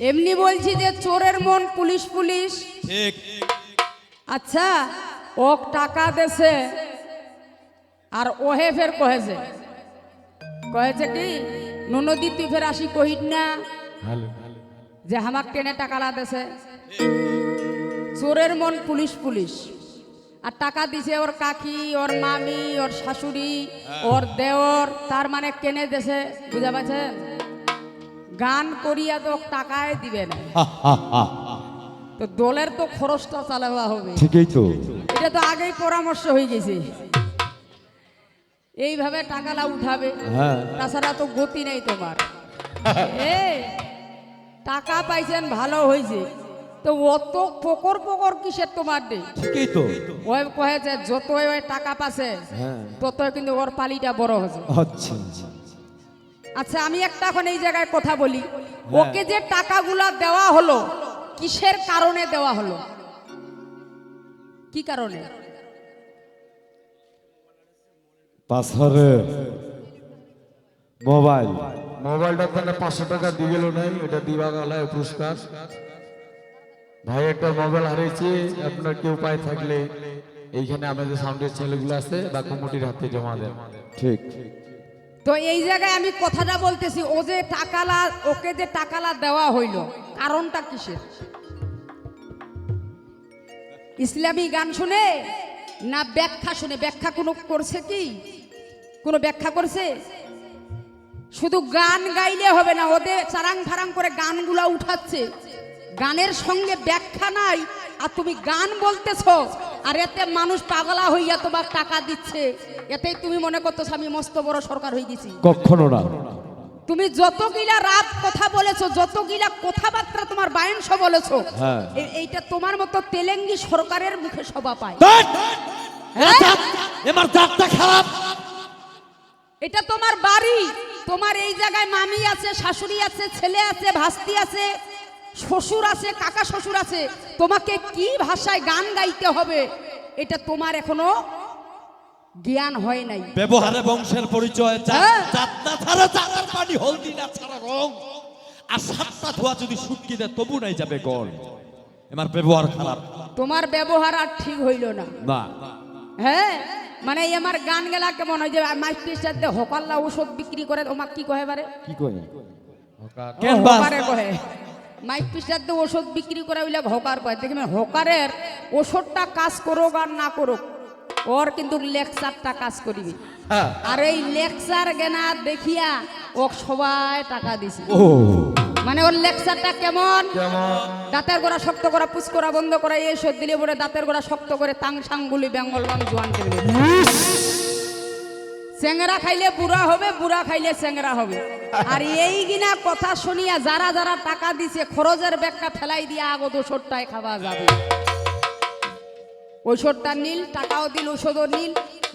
এমনি বলছি যে চোরের মন পুলিশ পুলিশ। ঠিক। আচ্ছা ওক টাকা দেছে আর ওহে ফের কহেছে কি ননদি তুই ফের আসি কহিত না যে হামাক টেনে টাকা লা দেছে। চোরের মন পুলিশ পুলিশ। আর টাকা দিছে ওর কাকি, ওর মামি, ওর শাশুড়ি, ওর দেওর, তার মানে কেনে দেছে, বুঝা পাচ্ছেন? গান করিয়া তো টাকায় দিবে না, তো দলের তো খরচটা চালাবা হবে। ঠিকই তো, এটা তো আগেই পরামর্শ হয়ে গেছে, এইভাবে টাকালা উঠাবে। তাছাড়া তো গতি নেই তোমার। এ টাকা পাইছেন ভালো হয়েছে, তো অত পকর পকর কিসের তোমার নেই? ঠিকই তো। ওই কহেছে যতই ওই টাকা পাচ্ছে ততই কিন্তু ওর পালিটা বড় হয়েছে। আচ্ছা আচ্ছা আমি একটা এখন এই জায়গায় কথা বলি, ওকে যে টাকাগুলা দেওয়া হলো কিসের কারণে দেওয়া হলো? কি কারণে? পাথরে মোবাইল, মোবাইলটা তাহলে 500 টাকা দিয়ে গেল নাই, এটা দিবা গেল পুরস্কার। ভাই একটা মোবাইল হারিয়েছি, আপনার কেউ উপায় থাকলে এইখানে আমাদের সাউন্ডের ছেলেগুলো আছে বা কমিটির হাতে জমা দেন। ঠিক। তো এই জায়গায় আমি কথাটা বলতেছি, ও যে টাকালা, ওকে যে টাকালা দেওয়া হইল কারণটা কিসের? ইসলামী গান শুনে না ব্যাখ্যা শুনে? ব্যাখ্যা কোনো করছে কি? কোনো ব্যাখ্যা করছে? শুধু গান গাইলে হবে না, ওদের চারাং ফারাং করে গানগুলা উঠাচ্ছে, গানের সঙ্গে ব্যাখ্যা নাই, আর তুমি গান বলতেছো আর এতে মানুষ পাগলা হইয়া তোমার টাকা দিচ্ছে, এতেই তুমি মনে করতেছো আমি মস্ত বড় সরকার হয়ে গেছি। কখনো না। তুমি যতগুলা রাত কথা বলেছো, যতগুলা কথাবার্তা তোমার বায়নস বলেছো, এইটা তোমার মতো তেলেঙ্গি সরকারের মুখে শোভা পায়। এবার দাঁতটা খারাপ। এটা তোমার বাড়ি, তোমার এই জায়গায় মামি আছে, শাশুড়ি আছে, ছেলে আছে, ভাস্তি আছে, শ্বশুর আছে, কাকা শ্বশুর আছে, তোমাকে কি ভাষায় গান গাইতে হবে এটা তোমার এখনো জ্ঞান হয় নাই। ব্যবহারে বংশের পরিচয়, হ্যাঁ। চাঁদনা ছাড়া চাঁদার পানি, হলদি না ছাড়া রং, আর সাতটা ধোয়া যদি শুটকি দেয় তবু নাই যাবে গল। আমার ব্যবহার খারাপ। তোমার ব্যবহার আর ঠিক হইল না। না হ্যাঁ মানে আমার গান গেলা কেমন হয় যে মাইক পিস্টার দিয়ে হকাল্লা ওষুধ বিক্রি করে, তোমার কি কহে বারে? কি কয়? হকারে কহে। মাইক পিস্টার দিয়ে ওষুধ বিক্রি করে ওইলা হকার কয়। দেখবেন হকারের ওষুধটা কাজ করুক আর না করুক, ওর কিন্তু লেকচারটা কাজ করিবে। আর এই লেকচার গেনা দেখিয়া ও সবাই টাকা দিছে। মানে ওর লেকচারটা কেমন? দাঁতের গোড়া শক্ত করা, পুষ করা, বন্ধ করা, এইসব দিলে পরে দাঁতের গোড়া শক্ত করে তাং সাংগুলি বেঙ্গল বাং জোয়ান টেনে চেংরা খাইলে বুড়া হবে, বুড়া খাইলে চেংরা হবে। আর এই গিনা কথা শুনিয়া যারা যারা টাকা দিছে খরচের ব্যাগটা ফেলাই দিয়া আগত ওষুধটাই খাওয়া যাবে। ওষুধটা নীল, টাকাও দিল, ওষুধও নীল,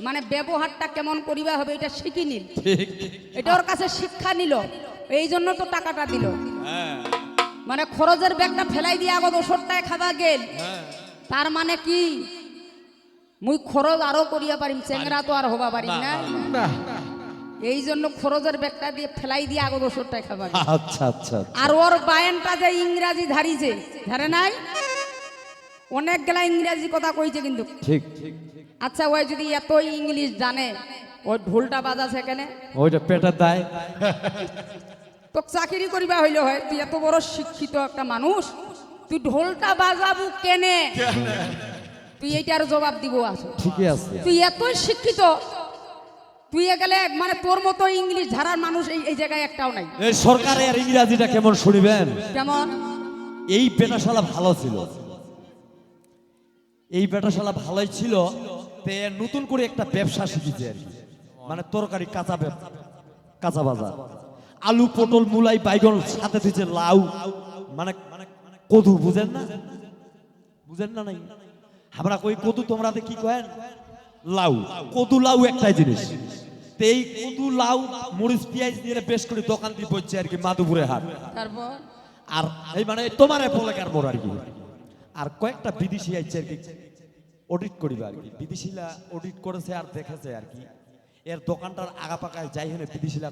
মানে ব্যবহারটা কেমন করিবা হবে এটা শিখি নিল, এটা ওর কাছে শিক্ষা নিল, এই জন্য তো টাকাটা দিল। মানে খরচের ব্যাগটা ফেলাই দিয়ে আগত ওষুধটাই খাওয়া গেল, তার মানে কি মুই খরচ আরো করিয়া পারিম, চেংরা তো আর হবা পারিম না। এই জন্য খরচের ব্যাগটা দিয়ে ফেলাই দিয়ে আগত ওষুধটাই খাওয়া গেল। আচ্ছা আচ্ছা। আর ওর বায়ানটা যে ইংরাজি ধারিছে, ধারে নাই, অনেক গেলা ইংরেজি কথা কইছে কিন্তু। ঠিক। আচ্ছা ওই যদি এতই ইংলিশ জানে, ওই ঢোলটা বাজাছে কেন? ওইটা পেটার দায়। তো চাকরি করিবা হইলে হয়, তুই এত বড় শিক্ষিত একটা মানুষ, তুই ঢোলটা বাজাবু কেনে? তুই এইটার জবাব দিব আছো। ঠিকই আছে। তুই এতই শিক্ষিত, তুই গেলে মানে তোর মতো ইংলিশ ধারার মানুষ এই জায়গায় একটাও নাই। এই সরকারের ইংরেজিটা কেমন শুনিবেন? কেমন? এই পেটাশালা ভালো ছিল, এই পেটাশালা ভালোই ছিল, তে নতুন করে একটা ব্যবসা শিখেছে আর কি, মানে তরকারি কাঁচা বাজার, আলু পটল মুলাই বাইগন, সাথে দিচ্ছে লাউ, মানে কদু, বুঝেন না? বুঝেন না? নাই আমরা কই কদু, তোমরা কি কয়েন? লাউ। কদু লাউ একটাই জিনিস। এই কদু লাউ মরিচ পেঁয়াজ দিয়ে বেশ করে দোকান দিয়ে বসছে আর কি, মাধুপুরে হাট। তারপর আর এই মানে তোমারে বলে কার মোর আর কি। আর কয়েকটা বিদেশি আইছে আর কি অডিট করিবা আর কি, বিদেশিলা অডিট করেছে আর দেখেছে আর কি, এর দোকানটার আগা পাকায় যাই হেনে বিদেশিলা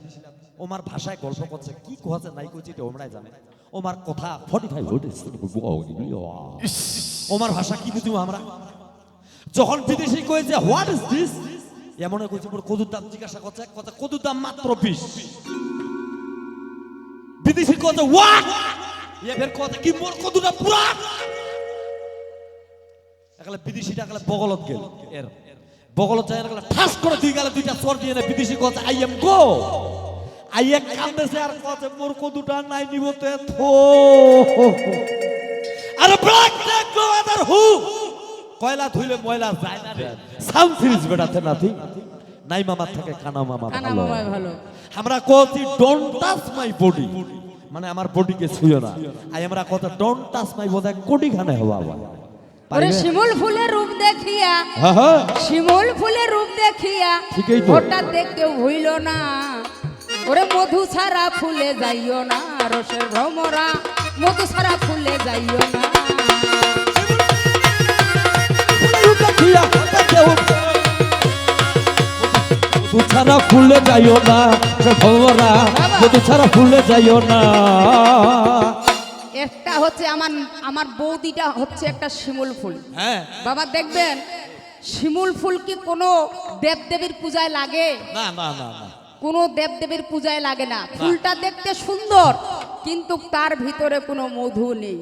ওমার ভাষায় গল্প করছে, কি কোয়াছে নাই কইছে এটা ওমরাই জানে। ওমার কথা 45 হর্টিজ ওমার ভাষা কি বুঝবো আমরা যখন বিদেশি কয়েছে হোয়াট ইজ দিস এমন কইছে মোর কদুর দাম জিজ্ঞাসা করছে কথা কদুর দাম মাত্র 20 বিদেশি কথা হোয়াট এবার কথা কি মোর কদুটা পুরা একলা বিদেশিটা একলা বগলত গেল এর বগলত যায় একলা ঠাস করে দুই গালে দুইটা চর দিয়ে না বিদেশি কথা আই এম গো আই এক কান্দেছে আর কথা মোর কদুটা নাই নিব তে থো আরে ব্রেক ব্রেক গো আদার হু কয়লা ধুইলে ময়লা যায় না রে সাউন্ড সিরিজ বেটাতে নাথি নাই মামা থেকে কানা মামা কানা ভালো মামাই ভালো। আমরা কইছি ডোন্ট টাচ মাই বডি মানে আমার বডিকে ছুঁয়ো না আই আমরা কথা ডোন্ট টাচ মাই বডি কোটি খানে হওয়া আবার ওরে শিমুল ফুলের রূপ দেখিয়া হ্যাঁ হ্যাঁ শিমুল ফুলের রূপ দেখিয়া ঠিকই তো। হঠাৎ দেখতে হইল না ওরে মধু ছাড়া ফুলে যাইও না রসের ভ্রমরা মধু ছাড়া ফুলে যাইও না মধু ছাড়া ফুলে যাইও না ভমরা মধু ছাড়া ফুলে যাইও না একটা হচ্ছে আমার বৌদিটা হচ্ছে একটা শিমুল ফুল হ্যাঁ বাবা দেখবেন শিমুল ফুল কি কোনো দেবদেবীর পূজায় লাগে না না না না কোনো দেবদেবীর পূজায় লাগে না ফুলটা দেখতে সুন্দর কিন্তু তার ভিতরে কোনো মধু নেই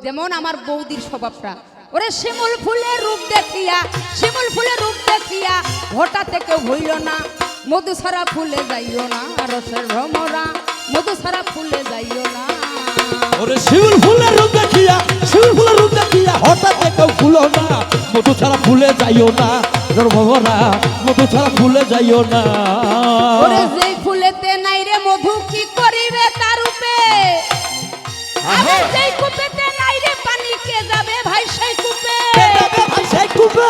যেমন আমার বৌদির স্বভাবটা ওরে শিমুল ফুলের রূপ দেখিয়া শিমুল ফুলের রূপ দেখিয়া হঠাৎ থেকে হইল না মধু ছাড়া ফুলে যাইও না রসের ভ্রমরা মধু ছাড়া ফুলে যাইও না ওরে শিউল ফুলের রূপ দেখিয়া শিউল ফুলের রূপ দেখিয়া হঠাৎ কেউ ফুলো না মধু ছাড়া ফুলে যাইও না তোর ভমরা মধু ছাড়া ফুলে যাইও না ওরে যেই ফুলেতে নাই রে মধু কি করিবে তার রূপে আবার যেই কূপেতে নাই রে পানি কে যাবে ভাই সেই কূপে সেই কূপে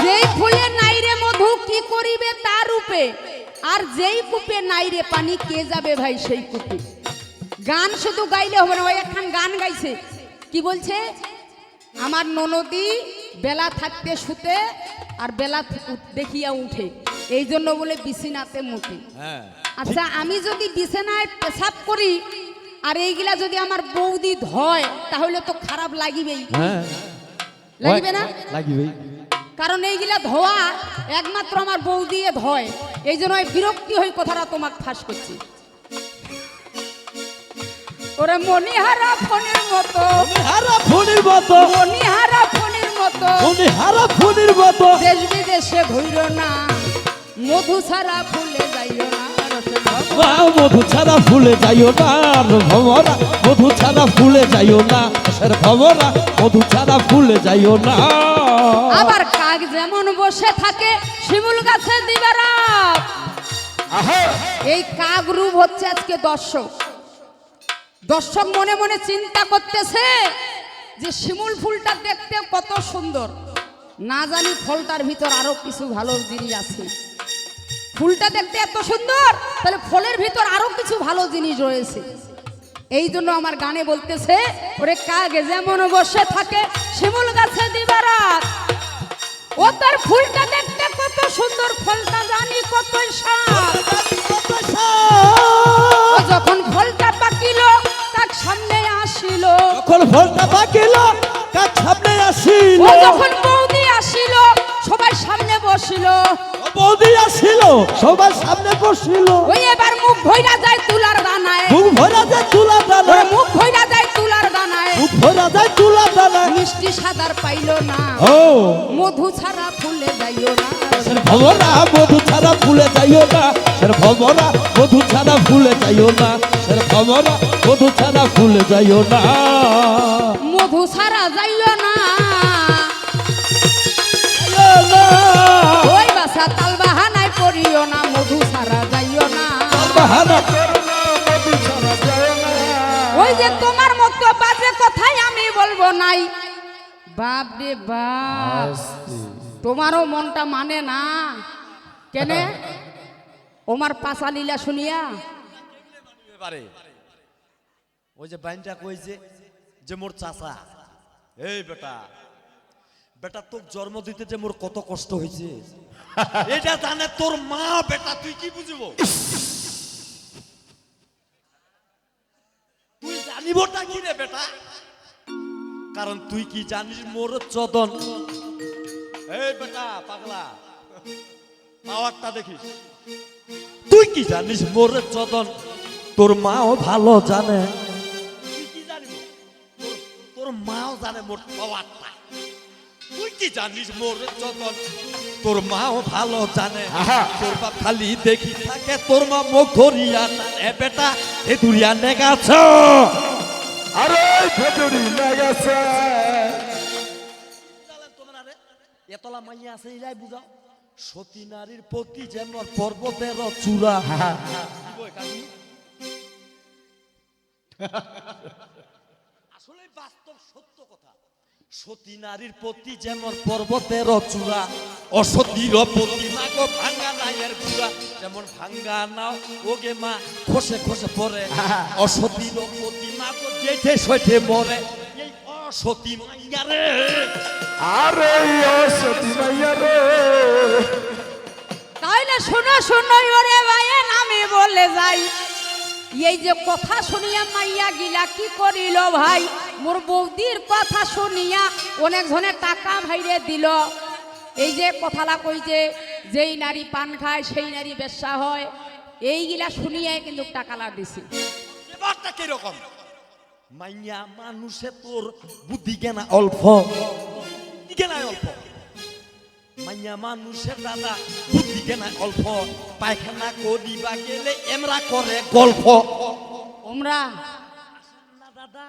যেই ফুলে নাই রে মধু কি করিবে তার রূপে আর যেই কূপে নাই রে পানি কে যাবে ভাই সেই কূপে গান শুধু গাইলে হবে না ওই একখান গান গাইছে কি বলছে আমার ননদি বেলা থাকতে শুতে আর বেলা দেখিয়া উঠে এই জন্য বলে বিছানাতে মুতে আচ্ছা আমি যদি বিছানায় পেশাব করি আর এইগুলা যদি আমার বৌদি ধয় তাহলে তো খারাপ লাগিবেই লাগিবে না লাগিবে কারণ এইগুলা ধোয়া একমাত্র আমার বৌদিয়ে ধয় এই জন্য বিরক্তি হয়ে কথাটা তোমাকে ফাঁস করছি ওরে মনিহারা ফোনের মতো হারা ফুলের মতো মনিহারা ফোনের মতো উনি হারা ফুলের মতো দেশ বিদেশে ঘুরল না মধু ছাড়া ফুলে যাইও না রসের ভ্রমরা। মধু ছাড়া ফুলে যাইও না ভমরা মধু ছাড়া ফুলে যাইও না সের ভমরা মধু ছাড়া ফুলে যাইও না আবার কাক যেমন বসে থাকে শিমুল গাছে দিবারাত এই কাক রূপ হচ্ছে আজকে দর্শক দর্শক মনে মনে চিন্তা করতেছে যে শিমুল ফুলটা দেখতে কত সুন্দর না জানি ফলটার ভিতর আরো কিছু ভালো জিনিস আছে ফুলটা দেখতে এত সুন্দর তাহলে ফলের ভিতর আরো কিছু ভালো জিনিস রয়েছে এই জন্য আমার গানে বলতেছে ওরে কাক যেমন বসে থাকে শিমুল গাছে দিবারাত ও তার ফুলটা দেখতে কত সুন্দর ফলটা জানি কত স্বাদ ও যখন ফলটা পাকিল তার সামনে আসিল যখন ফলটা পাকিল কার সামনে আসিল ও যখন বৌদি আসিল সবাই সামনে বসিল বৌদি আসিল সবার সামনে বসিল ওই এবার মুখ ভইরা যায় তুলার দানায় মুখ ভরা যায় তুলা দানা ওরে মুখ ভইরা যায় তুলার দানায় মুখ ভরা যায় তুলা দানা মিষ্টি সাদার পাইল না ও মধু ছাড়া ফুলে যাইও না সের ভমরা মধু ছাড়া ফুলে যাইও না সের ভমরা মধু ছাড়া ফুলে যাইও না সের ভমরা মধু ছাড়া ফুলে যাইও না মধু ছাড়া যাইও না ওই বাসা তাল বাহানায় পড়িও না মধু ছাড়া যাইও না বাহানা ওই যে তোমার মতো বাজে কথাই আমি বলবো নাই বাপ রে বাপ তোমারও মনটা মানে না কেনে ওমার পাশা লীলা শুনিয়া ওই যে বাইনটা কইছে যে মোর চাচা এই বেটা বেটা তোর জন্ম দিতে যে মোর কত কষ্ট হয়েছে এটা জানে তোর মা বেটা তুই কি বুঝবো জানিবটা কি রে বেটা? কারণ তুই কি জানিস মোর চদন? এই বেটা পাগলা, পাওয়ারটা দেখিস। তুই কি জানিস মোর চদন? তোর মাও ভালো জানে। তুই কি জানিস? তোর মাও জানে মোর পাওয়ারটা। তুই কি জানিস মোর চদন? তোর মাও ভালো জানে। তোর বাপ খালি দেখি থাকে, তোর মা মুখ ধরিয়া টানে। বেটা এ দুরিয়া নেগাছ। আরে ভেতরি লাগাছে এতলা মাইয়া আছে ইলাই বুঝাও। সতী নারীর প্রতি যেন পর্বতের চূড়া। আসলে বাস্তব সত্য কথা। সতী নারীর প্রতি যেমন পর্বতের চূড়া, অসতীর প্রতি মা গো ভাঙ্গা নাইয়ের গুড়া। যেমন ভাঙ্গা নাও ওগে মা খসে খসে পড়ে, অসতীর প্রতি মা গো জেঠে সইঠে মরে। এই অসতী মাইয়া রে, আরে ও সতী মাইয়া রে তাইলে শোনো শোনো ওরে ভাইয়ের আমি বলে যাই। এই যে কথা শুনিয়া মাইয়া গিলা কি করিল ভাই, মোর বৌদির কথা শুনিয়া অনেক জনে টাকা ভাইরে দিল। এই যে কথালা কই যে যেই নারী পান খায় সেই নারী বেশ্যা হয়, এইগুলা শুনিয়াই কিন্তু টাকালা দিছি। এবারটা কিরকম? মাইয়া মানুষে তোর বুদ্ধি জ্ঞানা অল্প, জ্ঞানায় অল্প। মাইয়া মানুষের দাদা বুদ্ধি জ্ঞানায় অল্প। পায়খানা করিবা গেলে এমরা করে গল্প। ওমরা না দাদা,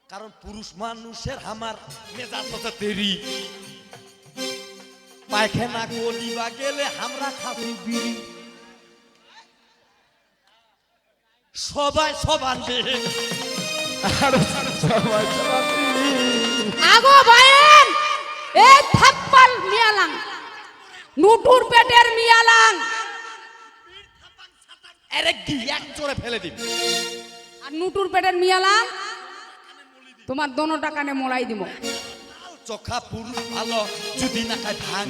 কারণ পুরুষ মানুষের আমার মেজাজ হচ্ছে তেরি। পায়খানা করিবা গেলে আমরা খাবি বিড়ি। সবাই সবার আগো ভাইয়েন এই থাপ্পাল মিয়ালাং নুটুর পেটের মিয়ালাং আরে কি এক চড়ে ফেলে দিবি। আর নুটুর পেটের মিয়ালাং তোমার দোনো টাকানে মোড়াই দিব। চোখা পুরুষ ভালো যদি না খায় ভাঙ।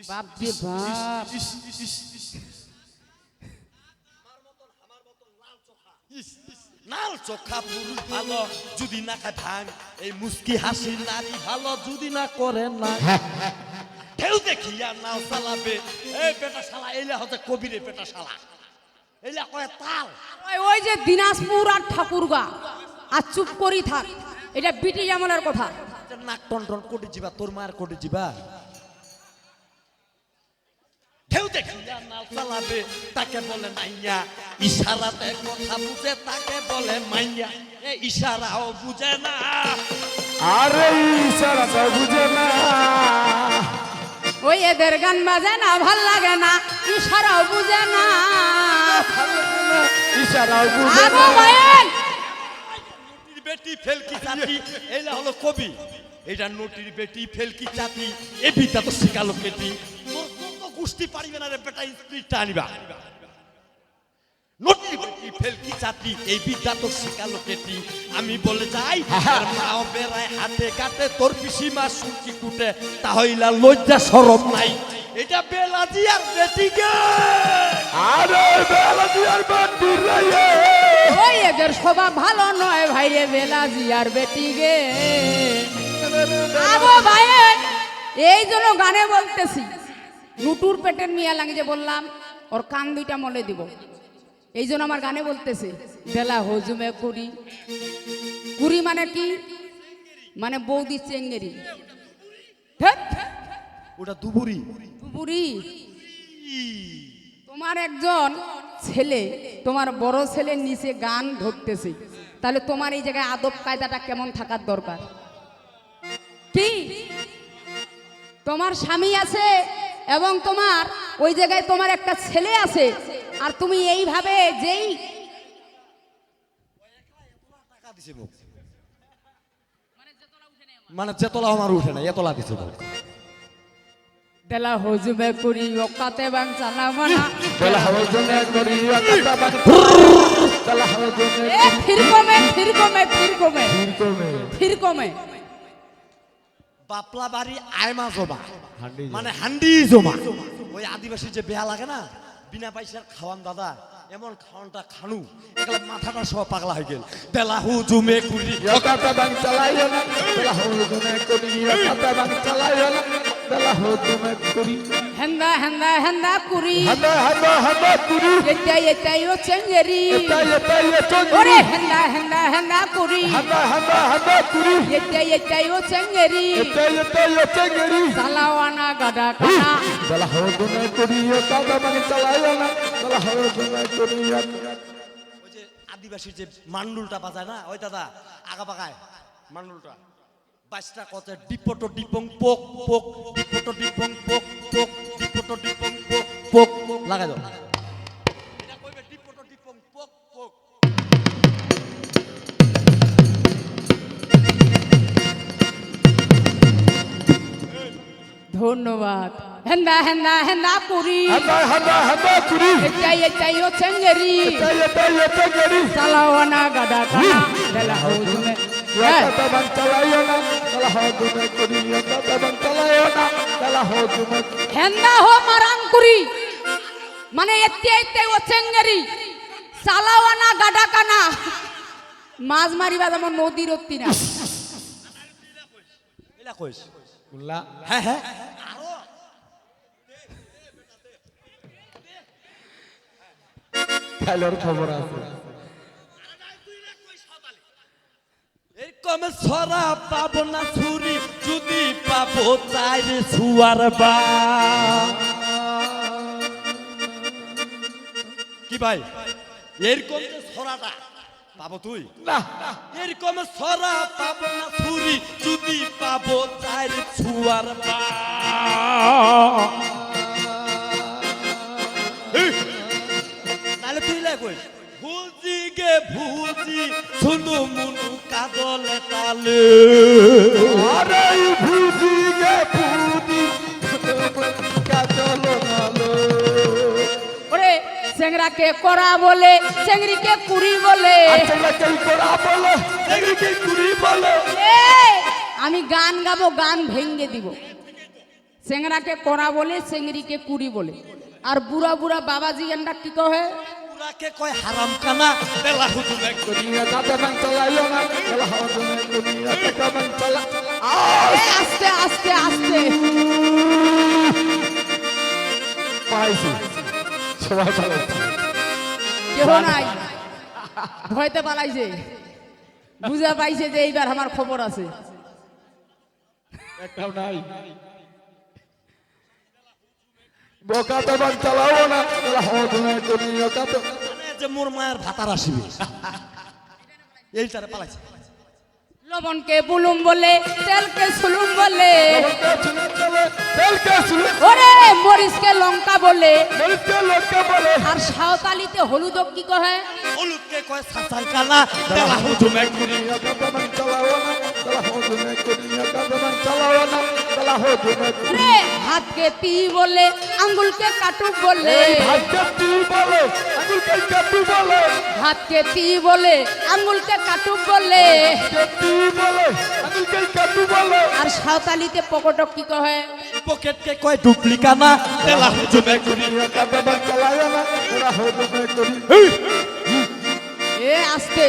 বাপ রে বাপ, নাল চোখা পুরুষ ভালো যদি না খায় ভাঙ। এই মুস্কি হাসির নারী ভালো যদি না করে না। কেউ দেখিয়া নাও চালাবে। এই বেটা শালা এইলা হচ্ছে কবিরে বেটা শালা, এইলা কয় তাল। ওই যে দিনাজপুর আর ঠাকুরগা আর চুপ করি থাক, এটা ব্রিটিশ আমলের কথা। নাক টন টন কোটে যাবা, তোর মায়ের কোটে যাবা। কেউ দেখিয়া নাও চালাবে তাকে বলে মাইয়া। ইশারাতে কথা বুঝে তাকে বলে মাইয়া। এ ইশারাও বুঝে না। আরে ইশারাটা বুঝে না। ওই এদের গান বাজে না, ভাল লাগে না, ইশারাও বুঝে না। ইশারাও বুঝে আগো না। ভাইয়েন নটির বেটি ফেলকি চাতি, এইলা হলো কবি। এটা নটির বেটি ফেলকি চাতি, এ বিদ্যা তো শিখালো কেটি। তোর কত গুষ্টি পারিবে না রে বেটা স্পিরিটটা আনিবা। নটির বেটি ফেলকি চাতি, এই বিদ্যা তো শিখালো কেটি। আমি বলে যাই তোর মাও বেড়ায় হাতে কাটে, তোর পিসিমা সুচি কুটে, তাহইলা লজ্জা শরম নাই। এটা বেলাজি আর বেটি গে। আরে বেলাজি আর বান্ডি রে। ওই এদের স্বভাব ভালো নয় ভাইরে বেলাজি আর বেটি গে। আগো ভাইয়েন এই জন্য গানে বলতেছি, নুটুর পেটের মিয়া লাগে যে বললাম ওর কান দুইটা মলে দিব। এই জন্য আমার গানে বলতেছে বেলা হজুমে কুড়ি। কুড়ি মানে কি? মানে বৌদি চেঙ্গেরি। ওটা দুবুরি। বুড়ি তোমার একজন ছেলে, তোমার বড় ছেলের নিচে গান ধরতেছে, তাহলে তোমার এই জায়গায় আদব কায়দাটা কেমন থাকার দরকার? কি তোমার স্বামী আছে এবং তোমার ওই জায়গায় তোমার একটা ছেলে আছে, আর তুমি এইভাবে যেই টাকা দিছে মুখ, মানে যেতলা আমার উঠে না, এতলা দিছে মুখ। বেলা হজুমে কুড়ি ওকাতে বাং চালা মানা বেলা হজুমে করি আকাতা বাং। বেলা হজুমে এ ফির কমে ফির কমে ফির কমে কমে ফির কমে। বাপলা বাড়ি আয়মা জমা, হান্ডি মানে হান্ডি জমা। ওই আদিবাসী যে বেহা লাগে না, বিনা পয়সার খাওয়ান দাদা, এমন খাওয়ানটা খানু একলা মাথাটা সব পাগলা হয়ে গেল বেলা হুজুমে কুড়ি কথা বাং চালাইও না বেলা হুজুমে করি কথা বাং চালাইও না বেলা হুজুমে করি হেন্দা হেন্দা হেন্দা কুড়ি হাদা হাদা হাদা করি এটাই ও চেঙ্গেরি এটাই চন্দ্র ওরে হেন্দা হেন্দা হেন্দা কুড়ি হাদা হাদা হাদা করি এটাই ও চেঙ্গেরি এটাই চেঙ্গেরি চালাওয়ানা গাডা কানা বেলা হুজুমে করি কথা বাং চালাইও না বেলা হুজুমে করি ওই যে আদিবাসীর যে মান্ডুলটা বাজায় না ওই দাদা আগা পাকায় মান্ডুলটা বাইশটা কত ডিপটো ডিপং পোক পোক ডিপটো ডিপং পোক পোক ডিপটো ডিপং পোক পোক লাগাই দাও এটা কইবে ডিপটো ডিপং পোক পোক ধন্যবাদ হেন্দা হেন্দা হেন্দা কুড়ি হাদা হাদা হাদা করি এটাই ও চেঙ্গেরি এটাই চেঙ্গেরি চালাওয়ানা গাডা কানা বেলা হুজুমে কথা বাং চালাইও না বেলা হুজুমে করি কথা বাং চালাইও না বেলা হুজুমে হেন্দা হো মারাং কুড়ি মানে এটাই ও চেঙ্গেরি চালাওয়ানা গাডা কানা মাছ মারিবা যেমন নদীর অত্তি না এলা কইস কুল্লা হ্যাঁ হ্যাঁ খেলার খবর আছে এরকম ছড়া পাবো না ছুরি যদি পাবো চাই ছুয়ার বা কি ভাই এরকম যে ছড়াটা পাবো তুই না এরকম ছড়া পাবো না ছুরি যদি পাবো চাই ছুয়ার বা তাহলে তুই কইস ভুজি গে ভুজি শুনু মুনু কাদলে তালে আরে ভুজি গে ভুজি কাজল নালো ওরে চেংড়াকে করা বলে চেংড়িকে কুড়ি বলে আচ্ছা কেই করা বলো এদিকে কুড়ি বলো এই, আমি গান গাবো গান ভেঙ্গে দিব চেংড়াকে করা বলে চেংড়িকে কুড়ি বলে আর বুড়া বুড়া বাবাজি গানটা কি কহে পুরাকে কয় হারাম কানা বেলা হুজুমে দুনিয়া কথা বাং চালাইও না বেলা হুজুমে দুনিয়া কথা বাং চালা এই, আস্তে আস্তে আস্তে পাইছি সবাই পালাইছে কেহ নাই ভয়তে পালাইছে বুঝা পাইছে যে এইবার আমার খবর আছে একটাও নাই বোকাতে বাং চালাও না বেলা হুজুমে দুনিয়া কথা যে মোর মায়ের ভাতার আসিবে এই তারে পালাইছে লবণকে বুলুম বলে তেলকে সুলুম বলে তেলকে শুনে ওরে মরিচকে লঙ্কা বলে মরিচকে লোককে বলে আর সাঁওতালিতে হলুদ কি কহে হলুদকে কয় সাসার কানা বেলা হুজুমে দুনিয়া কথা বাং চালাও না বেলা হুজুমে দুনিয়া কথা বাং চালাও না বেলা হুজুমে রে হাতকে তি বলে আঙ্গুলকে কাটুক বলে ভাগ্য তুই বলে আঙুলকে কাটু বলে হাতকে তি বলে আঙ্গুলকে কাটুক বলে তুই বলে আঙুলকে কাটু বলে আর সাঁওতালিতে পকটক কি কহে পকেটকে কয় ডুপ্লি কানা বেলা হুজুমে দুনিয়া কথা বাং চালাও না বেলা হুজুমে করি এ আস্তে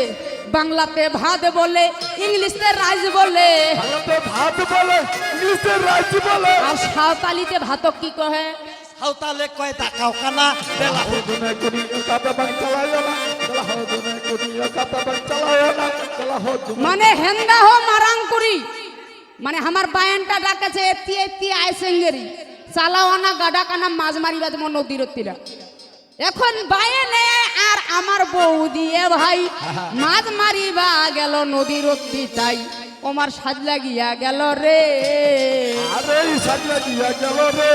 বাংলাতে ভাত বলে ইংলিশে রাইস বলে ভারতে ভাত বলে ইংলিশে রাইস বলে আর সাঁওতালিতে ভাতক কি কহে হাউতালে কয় তাকাও কানা বেলা হুজুমে করি কথা বাং চালাও না বেলা হুজুমে করি কথা বাং চালাও না বেলা হুজুমে মানে হেন্দা হো মারাং করি মানে আমার বায়ানটা ডাকেছে এতি এতি আইসেঙ্গেরি চালাওয়ানা গাডা কানা মাছ মারিবা তোমার নদীর তীরা এখন বায়ানে আর আমার বউ দিয়ে ভাই মাছ মারিবা গেল নদীর তাই আমার সাজ লাগিয়া গেল রে আরে সাজলা দিয়া গেল রে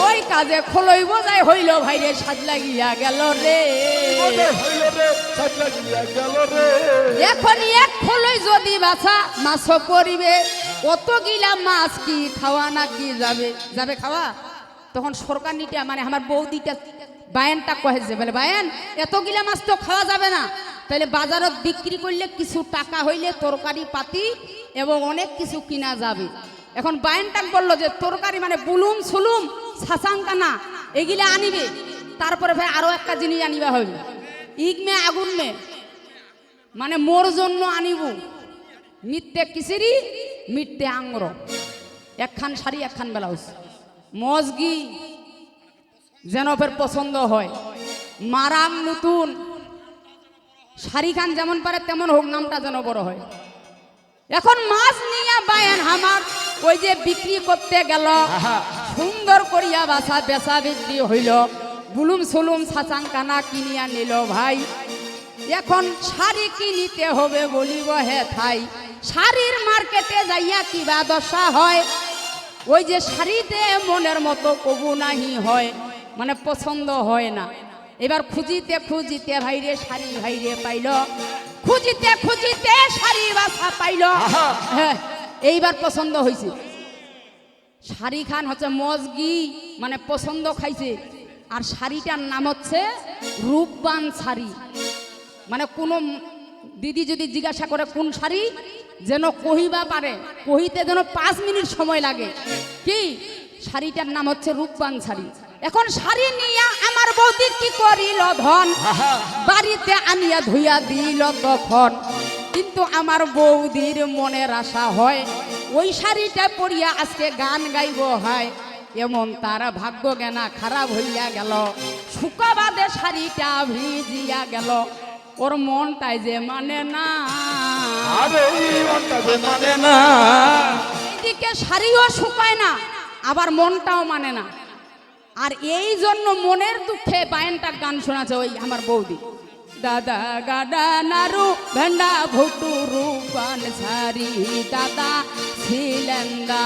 ওই কাজে খলই বোঝাই হইল ভাই রে সাজ লাগিয়া গেল রে ওরে হইল রে সাজলা দিয়া গেল রে এখন এক খলই যদি বাছা মাছ পরিবে অত গিলা মাছ কি খাওয়া না কি যাবে যাবে খাওয়া তখন সরকার নিতে মানে আমার বৌদিটা বায়ানটা কহেছে বলে বায়ান এত গিলা মাছ তো খাওয়া যাবে না তাহলে বাজারত বিক্রি করলে কিছু টাকা হইলে তরকারি পাতি এবং অনেক কিছু কিনা যাবে এখন বায়ানটাক বললো যে তরকারি মানে বুলুম সুলুম ছাসাঙ্কানা এগুলা আনিবে তারপরে ভাই আরো একটা জিনিস আনিবা হবে ইগমে আগুন মে মানে মোর জন্য আনিব মিথ্যে কিসিরি মিথ্যে আঙ্গর একখান শাড়ি একখান ব্লাউজ মজগি যেন ফের পছন্দ হয় মারাম নতুন শাড়ি খান যেমন পারে তেমন হোক নামটা যেন বড় হয় এখন মাছ নিয়ে বায়েন আমার ওই যে বিক্রি করতে গেল সুন্দর করিয়া বাসা বেচা বিক্রি হইল বুলুম সুলুম সাচাং কানা কিনিয়া নিল ভাই এখন শাড়ি কিনিতে হবে বলিব হে থাই শাড়ির মার্কেটে যাইয়া কিবা দশা হয় ওই যে শাড়িতে মনের মতো কবু নাহি হয় মানে পছন্দ হয় না এবার খুঁজিতে খুঁজিতে ভাইরে শাড়ি ভাইরে পাইল খুঁজিতে খুঁজিতে শাড়ি বাসা পাইল হ্যাঁ এইবার পছন্দ হয়েছে শাড়ি খান হচ্ছে মজগি মানে পছন্দ খাইছে আর শাড়িটার নাম হচ্ছে রূপবান শাড়ি মানে কোনো দিদি যদি জিজ্ঞাসা করে কোন শাড়ি যেন কহিবা পারে কহিতে যেন 5 মিনিট সময় লাগে কি শাড়িটার নাম হচ্ছে রূপবান শাড়ি এখন শাড়ি নিয়ে আমার বৌদি কি করিল ধন বাড়িতে আনিয়া ধুইয়া দিল তখন কিন্তু আমার বৌদির মনের আশা হয় ওই শাড়িটা পরিয়া আজকে গান গাইব হয় এমন তার ভাগ্য জ্ঞানা খারাপ হইয়া গেল শুকাবাদে শাড়িটা ভিজিয়া গেল ওর মনটাই যে মানে না এইদিকে শাড়িও শুকায় না আবার মনটাও মানে না আর এই জন্য মনের দুঃখে বায়নটা গান শোনাছে ওই আমার বৌদি দাদা গাডা নারু ভেন্ডা ভুটু রূপান সারি দাদা ছিলেন্দা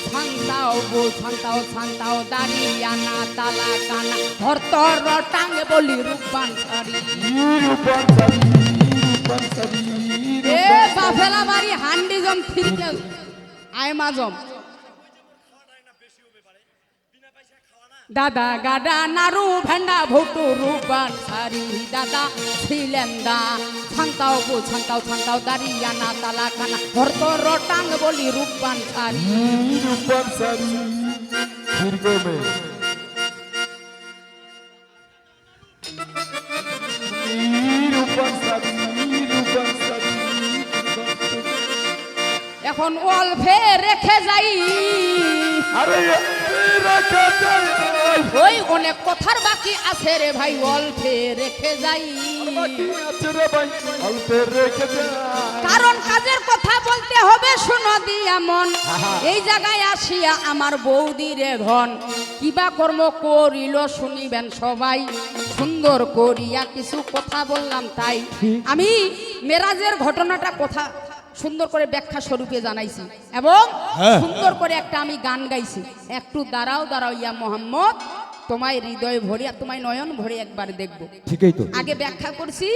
ছান্তাও বু ছান্তাও দাঁড়িয়ানা তালা কানা হরতর টাঙ্গে বলি রূপান সারি এ বাফেলা বাড়ি হান্ডি জম ফিরকে আয়মা জম দাদা গাডা নারু ভেন্ডা ভুটু রূপান সারি দাদা ছিলেন্দা ছান্তাও বু ছান্তাও দাঁড়িয়ানা তালা কানা হরতর টাঙ্গ বলি রূপান সারি रूपन सारी फिरको में रूपन सारी এখন অল্পে রেখে যাই अरे रखा जाए ওই অনেক কথার বাকি আছে রে ভাই অল্পে রেখে যাই बाकी अच्छे रे भाई अल्पे रेखे जाए কারণ কাজের কথা বলতে হবে শুনো দিয়া মন এই জায়গায় আসিয়া আমার বৌদি রে ঘন কিবা কর্ম করিল শুনিবেন সবাই সুন্দর করিয়া কিছু কথা বললাম তাই আমি মেরাজের ঘটনাটা কথা সুন্দর করে ব্যাখ্যা স্বরূপে জানাইছি এবং সুন্দর করে একটা আমি গান গাইছি একটু দাঁড়াও ইয়া মোহাম্মদ তোমায় হৃদয় ভরিয়া তোমায় নয়ন ভরে একবার দেখবো ঠিকই তো আগে ব্যাখ্যা করছি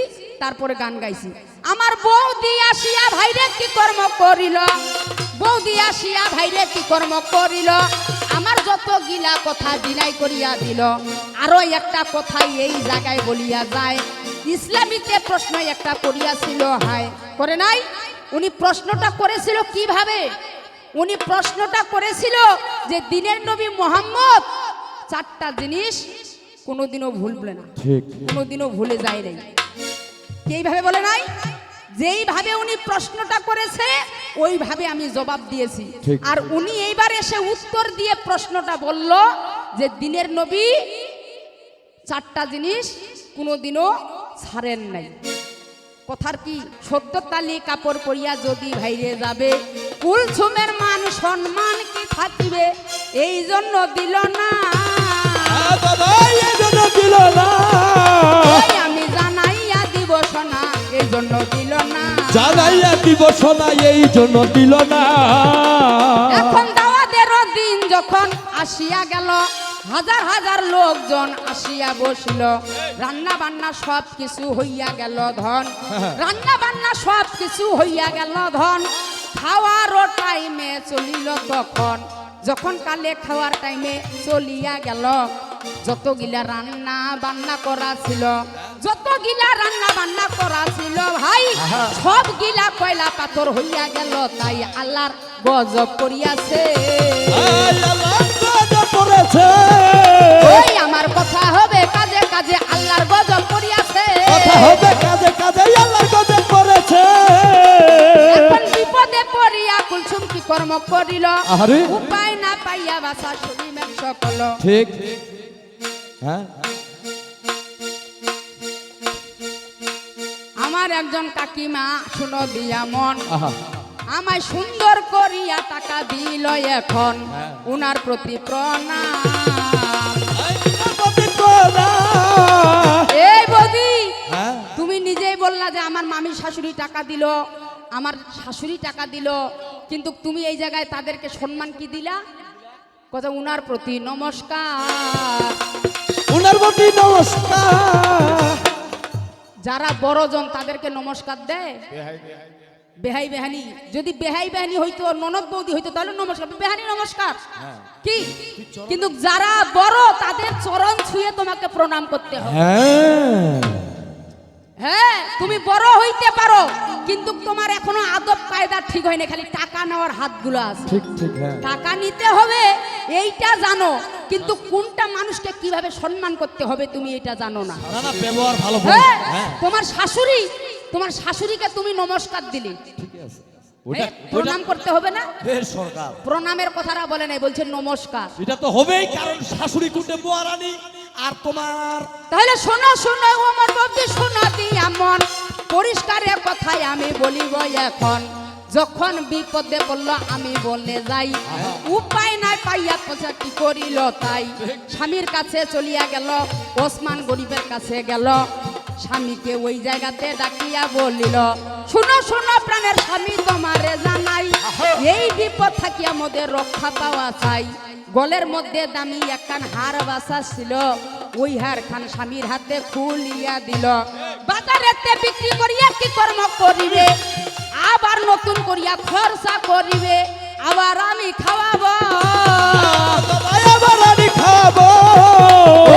তারপরে গান গাইছি আমার বৌদি আসিয়া ভাইরে কি কর্ম করিল বৌদি আসিয়া ভাইরে কি কর্ম করিল আমার যত গিলা কথা বিনাই করিয়া দিল আরো একটা কথা এই জায়গায় বলিয়া যায় ইসলামীতে প্রশ্ন একটা করিয়াছিল হায় করে নাই উনি প্রশ্নটা করেছিল কিভাবে উনি প্রশ্নটা করেছিল যে দিনের নবী মুহাম্মদ 4টা জিনিস কোনোদিনও ভুলবে না ঠিক কোনোদিনও ভুলে যায় নাই এইভাবে বলে নাই যেইভাবে উনি প্রশ্নটা করেছে ওইভাবে আমি জবাব দিয়েছি ঠিক। আর উনি এইবার এসে উত্তর দিয়ে প্রশ্নটা বলল যে দিনের নবী 4টা জিনিস কোনোদিনও ছাড়েন নাই কথার কি সদ্য তালি কাপড় পরিয়া যদি ভাইরে যাবে কুলসুমের মান সম্মান কি থাকিবে এই জন্য দিল না ওই আমি জানাইয়া দিব সোনা এই জন্য দিল না জানাইয়া দিব সোনা এই জন্য দিল না এখন দাওয়াতেরও দিন যখন আসিয়া গেল হাজার হাজার লোকজন আসিয়া বসিল রান্না বান্না সব কিছু হইয়া গেল ধন রান্না বান্না সব কিছু হইয়া গেল ধন খাওয়ারও টাইমে চলিল তখন যখন কালে খাওয়ার টাইমে চলিয়া গেল যতগিলা রান্না বান্না করা ছিল যতগিলা রান্না বান্না করা ছিল ভাই সব গিলা কয়লা পাথর হইয়া গেল তাই আল্লাহর গজব করিয়াছে ওই আমার কথা হবে করিল আহারে। উপায় না পাইয়া বাসা শুনি মেঘ সকল ঠিক হ্যাঁ আমার একজন কাকিমা শুনো দিয়া মন আহা আমায় সুন্দর করিয়া টাকা দিল এখন উনার প্রতি প্রণাম এই বৌদি হ্যাঁ তুমি নিজেই বললা যে আমার মামির শাশুড়ি টাকা দিল আমার শাশুড়ি টাকা দিল কিন্তু তুমি এই জায়গায় তাদেরকে সম্মান কি দিলা কথা উনার প্রতি নমস্কার উনার প্রতি নমস্কার যারা বড়জন তাদেরকে নমস্কার দেয় বেহাই বেহানি যদি বেহাই বেহানি হইতো ননদ বৌদি হইতো তাহলে নমস্কার বেহানি নমস্কার কি কিন্তু যারা বড় তাদের চরণ ছুঁয়ে তোমাকে প্রণাম করতে হবে হ্যাঁ হ্যাঁ তুমি বড় হইতে পারো কিন্তু তোমার এখনো আদব কায়দা ঠিক হয়নি খালি টাকা নেওয়ার হাতগুলো আছে ঠিক ঠিক হ্যাঁ টাকা নিতে হবে এইটা জানো কিন্তু কোনটা মানুষকে কিভাবে সম্মান করতে হবে তুমি এটা জানো না না না ব্যবহার ভালো হ্যাঁ হ্যাঁ তোমার শাশুড়িকে তুমি নমস্কার দিলে ঠিক আছে ওটা প্রণাম করতে হবে না ফের সরকার প্রণামের কথাটা বলে নাই বলছে নমস্কার এটা তো হবেই কারণ শাশুড়ি কুটে মহারানী আর তোমার তাহলে শোনো শোনো আমার বৌদি শোনো দিয়া মন পরিষ্কারে কথাই আমি বলিব এখন যখন বিপদে পড়লো আমি বলে যাই উপায় নাই পাইয়া পয়সা কি করিল তাই স্বামীর কাছে চলিয়া গেল ওসমান গরিবের কাছে গেল স্বামীকে ওই জায়গাতে ডাকিয়া বলিল শুনো শুনো প্রাণের স্বামী তোমারে জানাই এই বিপদ থাকিয়া মোদের রক্ষা পাওয়া চাই গলের মধ্যে দামি একখান হার বাসা ছিল ওই হার খান স্বামীর হাতে খুলিয়া দিল বাজারেতে বিক্রি করিয়া কি কর্ম করিবে আবার নতুন করিয়া খরচা করিবে আবার আমি খাওয়াবো আবার আমি খাবো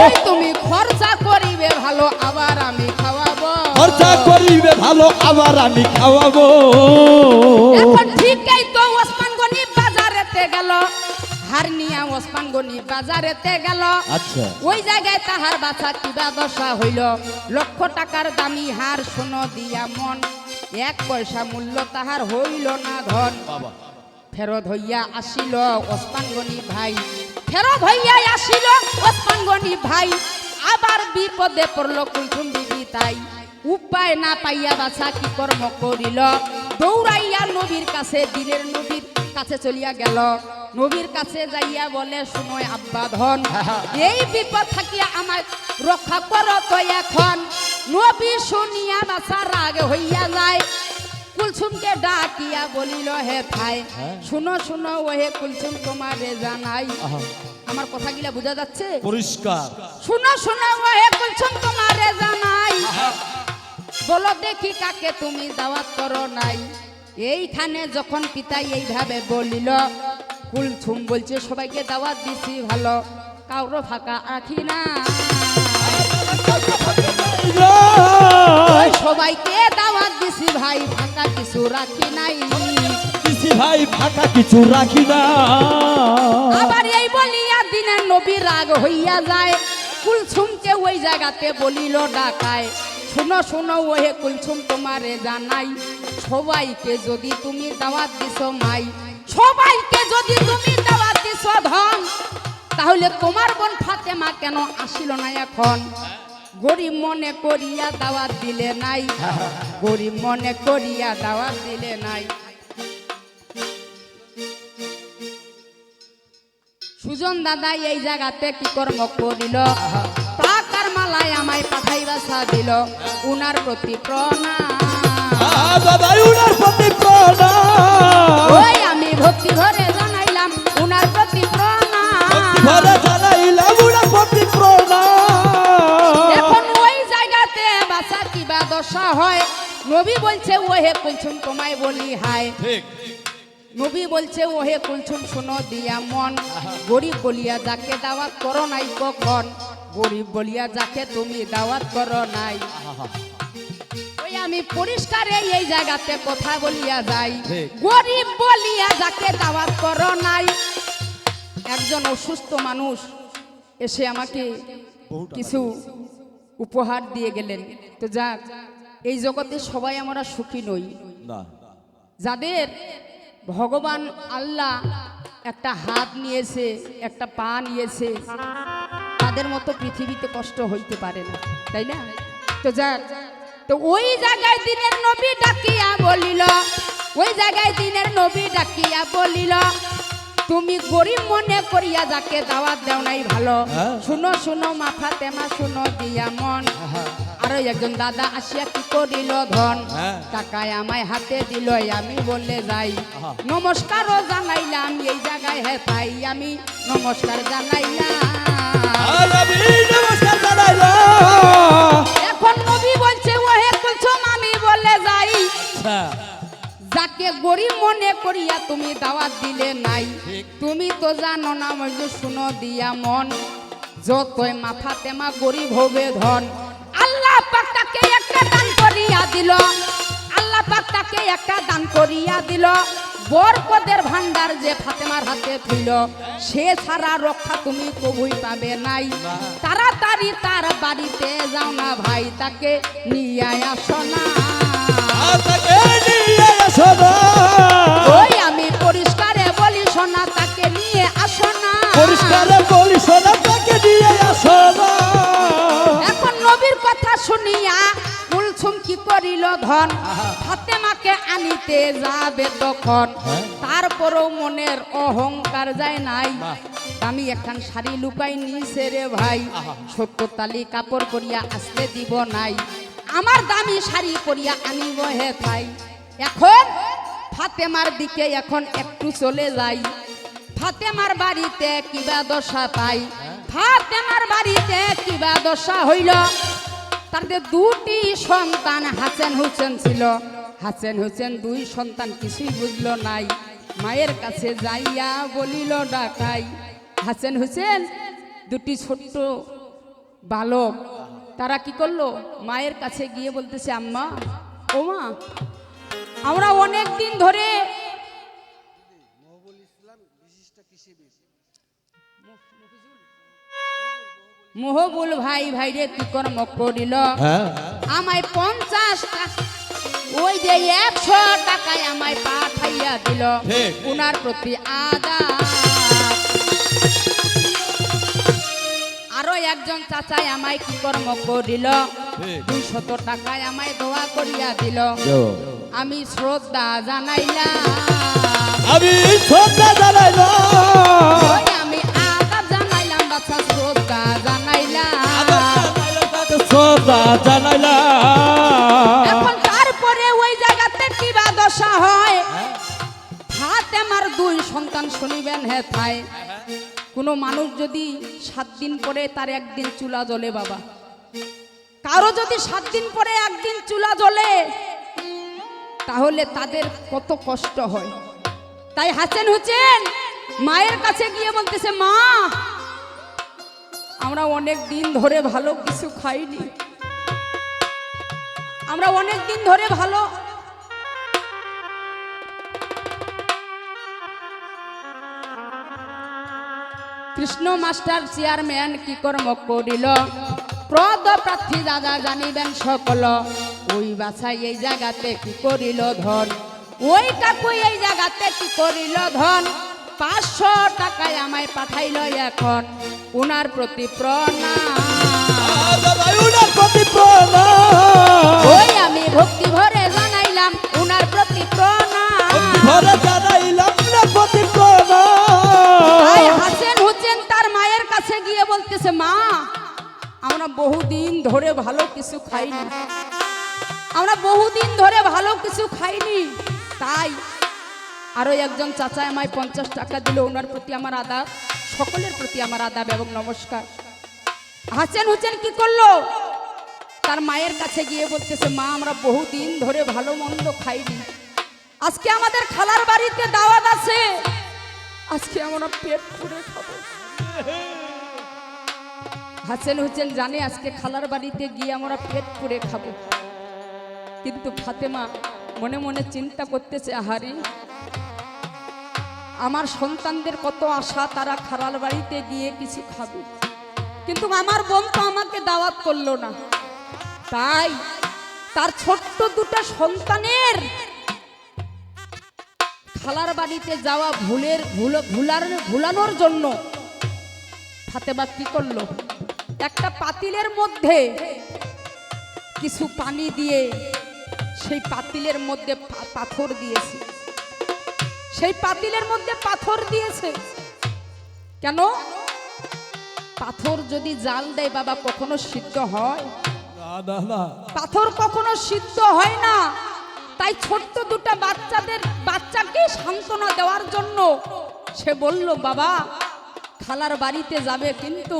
ওই তুমি খরচা করিবে ভালো আবার আমি খাওয়াবো খরচা করিবে ভালো আবার আমি খাওয়াবো এখন ঠিকই তো ওসমান গনি বাজারেতে গেল হার নিয়া ওসমান গনি বাজারেতে গেল আচ্ছা ওই জায়গায় তাহার বাছা কিবা দশা হইল 1,00,000 টাকার দামি হার শোনো দিয়া মন 1 পয়সা মূল্য তাহার হইল না ধন ফেরত হইয়া আসিল ওসমান গনি ভাই ফেরত হইয়া আসিল ওসমান গনি ভাই আবার বিপদে পড়ল কুলসুম বিবি তাই উপায় না পাইয়া বাছা কি কর্ম করিল দৌড়াইয়া নবীর কাছে দিনের নবীর কাছে চলিয়া গেল নবীর কাছে যাইয়া বলে সময় আব্বা ধন এই বিপদ থাকিয়া আমায় রক্ষা করো তো এখন নবী শুনিয়া বাছা রাগ হইয়া যায় কুলসুমকে ডাকিয়া বলিল হে ভাই শুনো শুনো ওহে কুলসুম তোমারে জানাই আমার কথাগুলা বোঝা যাচ্ছে পরিষ্কার শুনো শুনো ওহে কুলসুম তোমারে জানাই বলো দেখি কাকে তুমি দাওয়াত করো নাই এইখানে যখন পিতাই এইভাবে বলিল কুলসুম বলছে সবাইকে দাওয়াত দিছি ভালো কাউরো ফাঁকা রাখি না সবাইকে দাওয়াত দিছি ভাই ফাঁকা কিছু রাখি নাই দিছি ভাই ফাঁকা কিছু রাখি না আবার এই বলিয়া দিনের নবী রাগ হইয়া যায় কুলসুমকে ওই জায়গাতে বলিল ডাকায় শুনো শুনো ওহে কুলসুম তোমারে জানাই সবাইকে যদি তুমি দাওয়াত দিছো মাই সবাইকে যদি তুমি দাওয়াত দিছো ধন তাহলে তোমার বোন ফাতেমা কেন আসিল না এখন গরিব মনে করিয়া দাওয়াত দিলে নাই গরিব মনে করিয়া দাওয়াত দিলে নাই সুজন দাদা এই জায়গাতে কি কর্ম করিল টাকার মালায় আমায় পাঠাইবা দিল উনার প্রতি প্রণাম দাদা উনার প্রতি প্রণাম ওই আমি ভক্তি ভরে জানাইলাম উনার প্রতি প্রণাম ঘরে জানাইলাম উনার প্রতি প্রণাম এখন ওই জায়গাতে বাসা কিবা দশা হয় নবী বলছে ওহে কুলসুম তোমায় বলি হায় ঠিক নবী বলছে ওহে কুলসুম শোনো দিয়া মন গরিব বলিয়া যাকে দাওয়াত করো নাই কখন গরিব বলিয়া যাকে তুমি দাওয়াত করো নাই ওই আমি পরিষ্কারে এই জায়গাতে কথা বলিয়া যাই গরিব বলিয়া যাকে দাওয়াত করো নাই একজন অসুস্থ মানুষ এসে আমাকে কিছু উপহার দিয়ে গেলেন তো যাক এই জগতে সবাই আমরা সুখী নই না যাদের ভগবান আল্লাহ একটা হাত নিয়েছে, একটা পা নিয়েছে, তাদের মতো পৃথিবীতে কষ্ট হইতে পারে না, তাই না? তো যাক, তো ওই জায়গায় দিনের নবী ডাকিয়া বলিল, ওই জায়গায় দিনের নবী ডাকিয়া বলিল, তুমি গরিব মনে করিয়া যাকে দাওয়াত দেও নাই ভালো। শুনো শুনো মা ফাতেমা, শুনো দিয়া মন। আরো একজন দাদা আসিয়া কি করিল ধন, টাকায় আমায় হাতে দিল, আমি বলে যাই নমস্কারও জানাইলাম, এই জায়গায় হে তাই আমি নমস্কার জানাইলাম। এখন নবী বলছে ওহে কুলসুম আমি বলে যাই, যাকে গরিব মনে করিয়া তুমি দাওয়াত দিলে নাই, তুমি তো জানো না মজু, শুনো দিয়া মন, যতই মা ফাতেমা গরিব হবে ধন, আল্লাহ পাক তাকে একটা দান করিয়া দিল, আল্লাহ পাক তাকে একটা দান করিয়া দিল, বরকতের ভান্ডার যে ফাতেমার হাতে ছিল, সে ছাড়া রক্ষা তুমি কবুই পাবে নাই। তাড়াতাড়ি তার বাড়িতে যাও না ভাই, তাকে নিয়ে আসো না। ওই আমি পরিষ্কারে বলি সোনা, তাকে নিয়ে আসো না। পরিষ্কারে বলি সোনা, তাকে নিয়ে আসো না। এখন নবীর কথা শুনিয়া কুলসুম কি করিল ধন, ফাতেমাকে আনিতে যাবে তখন, তারপরও মনের অহংকার যায় নাই। আমি একখান শাড়ি লুকাই নিছে রে ভাই, ৭০ তালি কাপড় পরিয়া আসতে দিব নাই, আমার দামি শাড়ি পরিয়া আনিব হে ভাই। এখন ফাতেমার দিকে এখন একটু চলে যাই, ফাতেমার বাড়িতে কিবা দশা পাই, ফাতেমার বাড়িতে কিবা দশা হইল, তাদের দুটি সন্তান হাসান হুসেন ছিল, হাসান হুসেন দুই সন্তান কিছুই বুঝলো নাই, মায়ের কাছে যাইয়া বলিল ডাকাই। হাসান হুসেন দুটি ছোট্ট বালক, তারা কি করলো, মায়ের কাছে গিয়ে বলতেছে আম্মা, ও মা, আমরা অনেক দিন ধরে মহবুল ভাই ভাইরে কি কর্ম করিল, আমায় 50 টাকা, ওই যে 100 টাকায় আমায় পাঠাইয়া দিল, উনার প্রতি আদাব। আরো একজন চাচাই আমায় কি কর্ম করিল, 200 টাকায় আমায় দোয়া করিয়া দিল, আমি শ্রদ্ধা জানাইলাম, আমি শ্রদ্ধা জানাইলাম, আমি আদাব জানাইলাম, বাচ্চা শ্রদ্ধা জানাইলাম। শ্রদ্ধা জানাইলাম। এখন তারপরে ওই জায়গাতে কিবা দশা হয়, ফাতেমার দুই সন্তান শুনিবেন হে থাই, কোনো মানুষ যদি 7 দিন পরে তার একদিন চুলা জ্বলে, বাবা কারো যদি 7 দিন পরে একদিন চুলা জ্বলে, তাহলে তাদের কত কষ্ট হয়। তাই হাসান হুসেন মায়ের কাছে গিয়ে বলতেছে, মা, আমরা অনেক দিন ধরে ভালো কিছু খাইনি, আমরা অনেক দিন ধরে ভালো, কৃষ্ণ মাস্টার চেয়ারম্যান কি কর্ম করিল, পদ প্রার্থী দাদা জানিবেন সকল, ওই বাছাই এই জায়গাতে কি করিল ধন, ওই কাকু এই জায়গাতে কি করিল ধন, 500 টাকায় আমায় পাঠাইল এখন, উনার প্রতি প্রণাম, ওই আমি ভক্তি ভরে জানাইলাম, উনার প্রতি প্রণাম। হাসান হুসেন তার মায়ের কাছে গিয়ে বলতেছে, মা, আমরা বহুদিন ধরে ভালো কিছু খাইনি, আমরা বহুদিন ধরে ভালো কিছু খাইনি, তাই আরো একজন চাচা আমায় 50 টাকা দিল, ওনার প্রতি আমার আদাব, সকলের প্রতি আমার আদাব এবং নমস্কার। হাসান হুসেন কি করলো, তার মায়ের কাছে গিয়ে বলতেছে, মা, আমরা বহুদিন ধরে ভালো মন্দ খাইনি, আজকে আমাদের খালার বাড়িতে দাওয়াত আছে, আজকে আমরা পেট পুরে খাবো। হাসান হুসেন জানে আজকে খালার বাড়িতে গিয়ে আমরা পেট পুরে খাবো, কিন্তু ফাতেমা মনে মনে চিন্তা করতেছে, আহারে আমার সন্তানদের কত আশা, তারা খালার বাড়িতে গিয়ে কিছু খাবে, কিন্তু আমার বোন তো আমাকে দাওয়াত করলো না, তাই তার ছোট্ট দুটো সন্তানের খালার বাড়িতে যাওয়া ভুলানোর জন্য ফাতেমা কি করলো, একটা পাতিলের মধ্যে কিছু পানি দিয়ে সেই পাতিলের মধ্যে পাথর দিয়েছে, সেই পাতিলের মধ্যে পাথর দিয়েছে। কেন? পাথর যদি জাল দেয় বাবা কখনো সিদ্ধ হয়? পাথর কখনো সিদ্ধ হয় না। তাই ছোট্ট দুটা বাচ্চাকে সান্ত্বনা দেওয়ার জন্য সে বলল, বাবা খালার বাড়িতে যাবে কিন্তু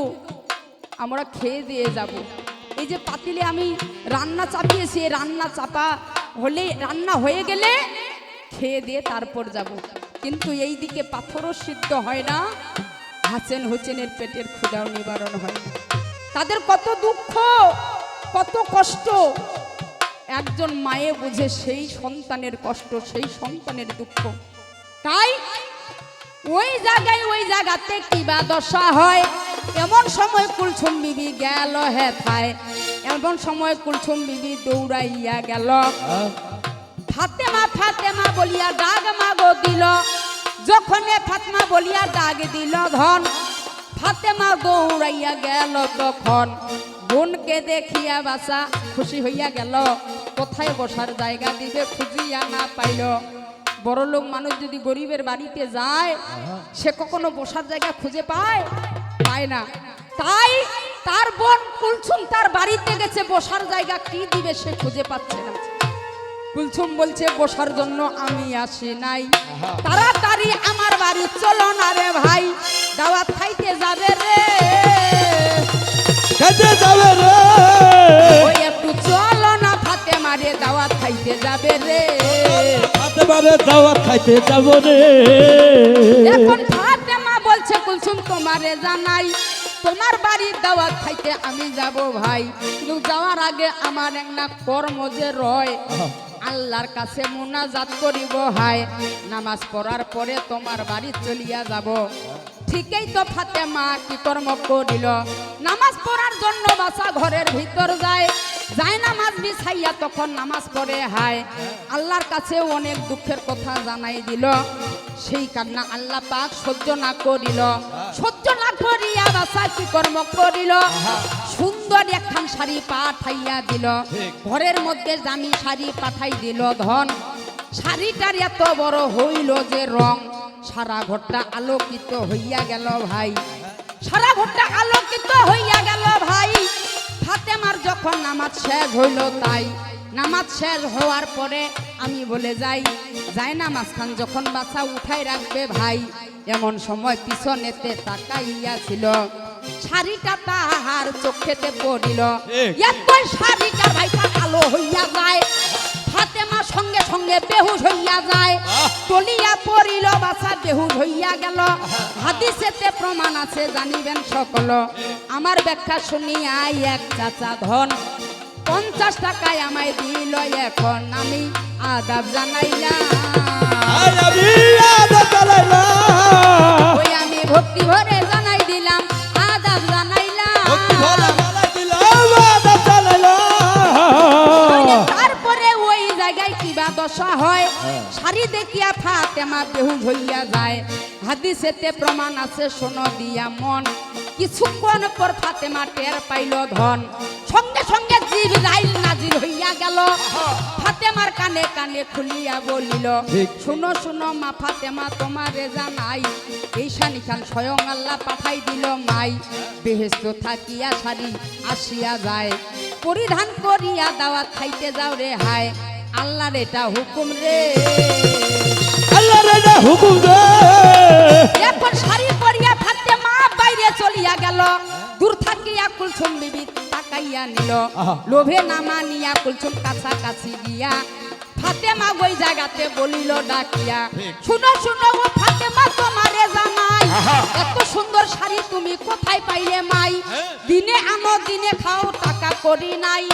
আমরা খেয়ে দিয়ে যাব। এই যে পাতিলে আমি রান্না চাপিয়েছি, রান্না চাপা হলে, রান্না হয়ে গেলে খেয়ে দিয়ে তারপর যাব। কিন্তু এই দিকে পাথরও সিদ্ধ হয় না, হাসেন হোসেনের পেটের ক্ষুধাও নিবারণ হয় না। তাদের কত দুঃখ, কত কষ্ট একজন মায়ে বুঝে সেই সন্তানের কষ্ট, সেই সন্তানের দুঃখ। তাই ওই জায়গাতে কিবা দশা হয়। এমন সময় কুলসুম বিবি গেল হেথায়, এমন সময় কুলসুম বিবি দৌড়াইয়া গেল। ফাতেমা ফাতেমা বলিয়া ডাক মাগো দিল, যখন ফাতেমা বলিয়া ডাক দিল ধন, ফাতেমা দৌড়াইয়া গেল তখন। বোনকে দেখিয়া বাসা খুশি হইয়া গেল, কোথায় বসার জায়গা দিবে খুঁজিয়া না পাইল। বড় লোক মানুষ যদি গরিবের বাড়িতে যায়, সে কখনো বসার জায়গা খুঁজে পায় না। তাই তার বোন কুলসুম তার বাড়িতে গেছে, বসার জায়গা কি দিবে সে খুঁজে পাচ্ছে না। কুলসুম বলছে, বসার জন্য আমি আসি নাই, তাড়াতাড়ি আমার বাড়ি চলো না রে ভাই, দাওয়াত খাইতে যাবে রে, খেতে যাবে রে, ওই একটু চলো না ফাতেমা রে, দাওয়াত খাইতে যাবে রে, ফাতেমারে দাওয়াত খাইতে যাব রে। এখন ফাতেমা বলছে, কুলসুম তোমারে জানাই, তোমার বাড়ির দাওয়াত খাইতে আমি যাব ভাই, কিন্তু যাওয়ার আগে আমার একটা কর্ম যে রয়, আল্লাহর কাছে মুনাজাত করিব হাই, নামাজ পড়ার পরে তোমার বাড়ি চলিয়া যাব। ঠিকই তো ফাতেমা কি কর্ম করিল, নামাজ পড়ার জন্য বাসা ঘরের ভিতর যায়, নামাজ বিছাইয়া তখন নামাজ পড়ে হায়, আল্লাহর কাছে অনেক দুঃখের কথা জানাই দিল। সেই কান্না আল্লাহ পাক সহ্য না করিল, সহ্য না করিয়া বাসা কি কর্ম করিল, সুন্দর একখান শাড়ি পাঠাইয়া দিল, ঘরের মধ্যে দামি শাড়ি পাঠাই দিল ধন। শাড়িটার এত বড় হইল যে রং, সারা ঘরটা আলোকিত হইয়া গেল ভাই, সারা ঘরটা আলোকিত হইয়া গেল ভাই। ফাতেমার যখন নামাজ শেষ হইল, তাই নামাজ শেষ হওয়ার পরে আমি বলে যাই, নামাজ খান যখন বাচ্চা উঠাই রাখবে ভাই, এমন সময় পিছনেতে তাকাইয়া ছিল, শাড়িটা তাহার চোখেতে পড়িল, এতই শাড়িটা ভাইটা কালো হইয়া যায়, ফাতেমা সঙ্গে সঙ্গে বেহুশ হইয়া যায়, তলিয়া পড়িল বাসা বেহুশ হইয়া গেল। হাদিসেতে প্রমাণ আছে জানিবেন সকল, আমার ব্যাখ্যা শুনিয়া এক চাচা ধন 50 টাকায় আমায় দিল, এখন আমি আদাব জানাইলাম, ওই আমি ভক্তি ভরে জানাই দিলাম, আদাব জানাইলাম। তারপরে ওই জায়গায় কিবা দশা হয়, শাড়ি দেখিয়া ফাতেমা বেহুশ হইয়া যায়। হাদিসেতে প্রমাণ আছে শোনো দিয়া মন, কিছুক্ষণ পর ফাতেমা টের পাইল ধন, সঙ্গে সঙ্গে জিবরাইল নাজির হইয়া গেল, ফাতেমার কানে কানে খুলিয়া বলিল, শুনো শুনো মা ফাতেমা তোমারে জানাই, এই শানিখান স্বয়ং আল্লাহ পাঠাই দিল মাই, বেহেশত থাকিয়া শাড়ি আসিয়া যায়, পরিধান করিয়া দাওয়াত খাইতে যাও রে হায়, আল্লাহর এটা হুকুম রে, আল্লাহর এটা হুকুম রে। এখন শাড়ি পরিয়া ফাতেমা বাইরে চলিয়া গেল, দূর থাকিয়া কুলসুম বিবি তাকাইয়া নিল, লোভে না মানিয়া কুলসুম কাছাকাছি গিয়া ফাতেমা ওই জায়গাতে বলিল ডাকিয়া, শুনো শুনো ও ফাতেমা তোমারে জানাই, এত সুন্দর শাড়ি তুমি কোথায় পাইলে মাই, দিনে আনো দিনে খাও টাকা করি নাই,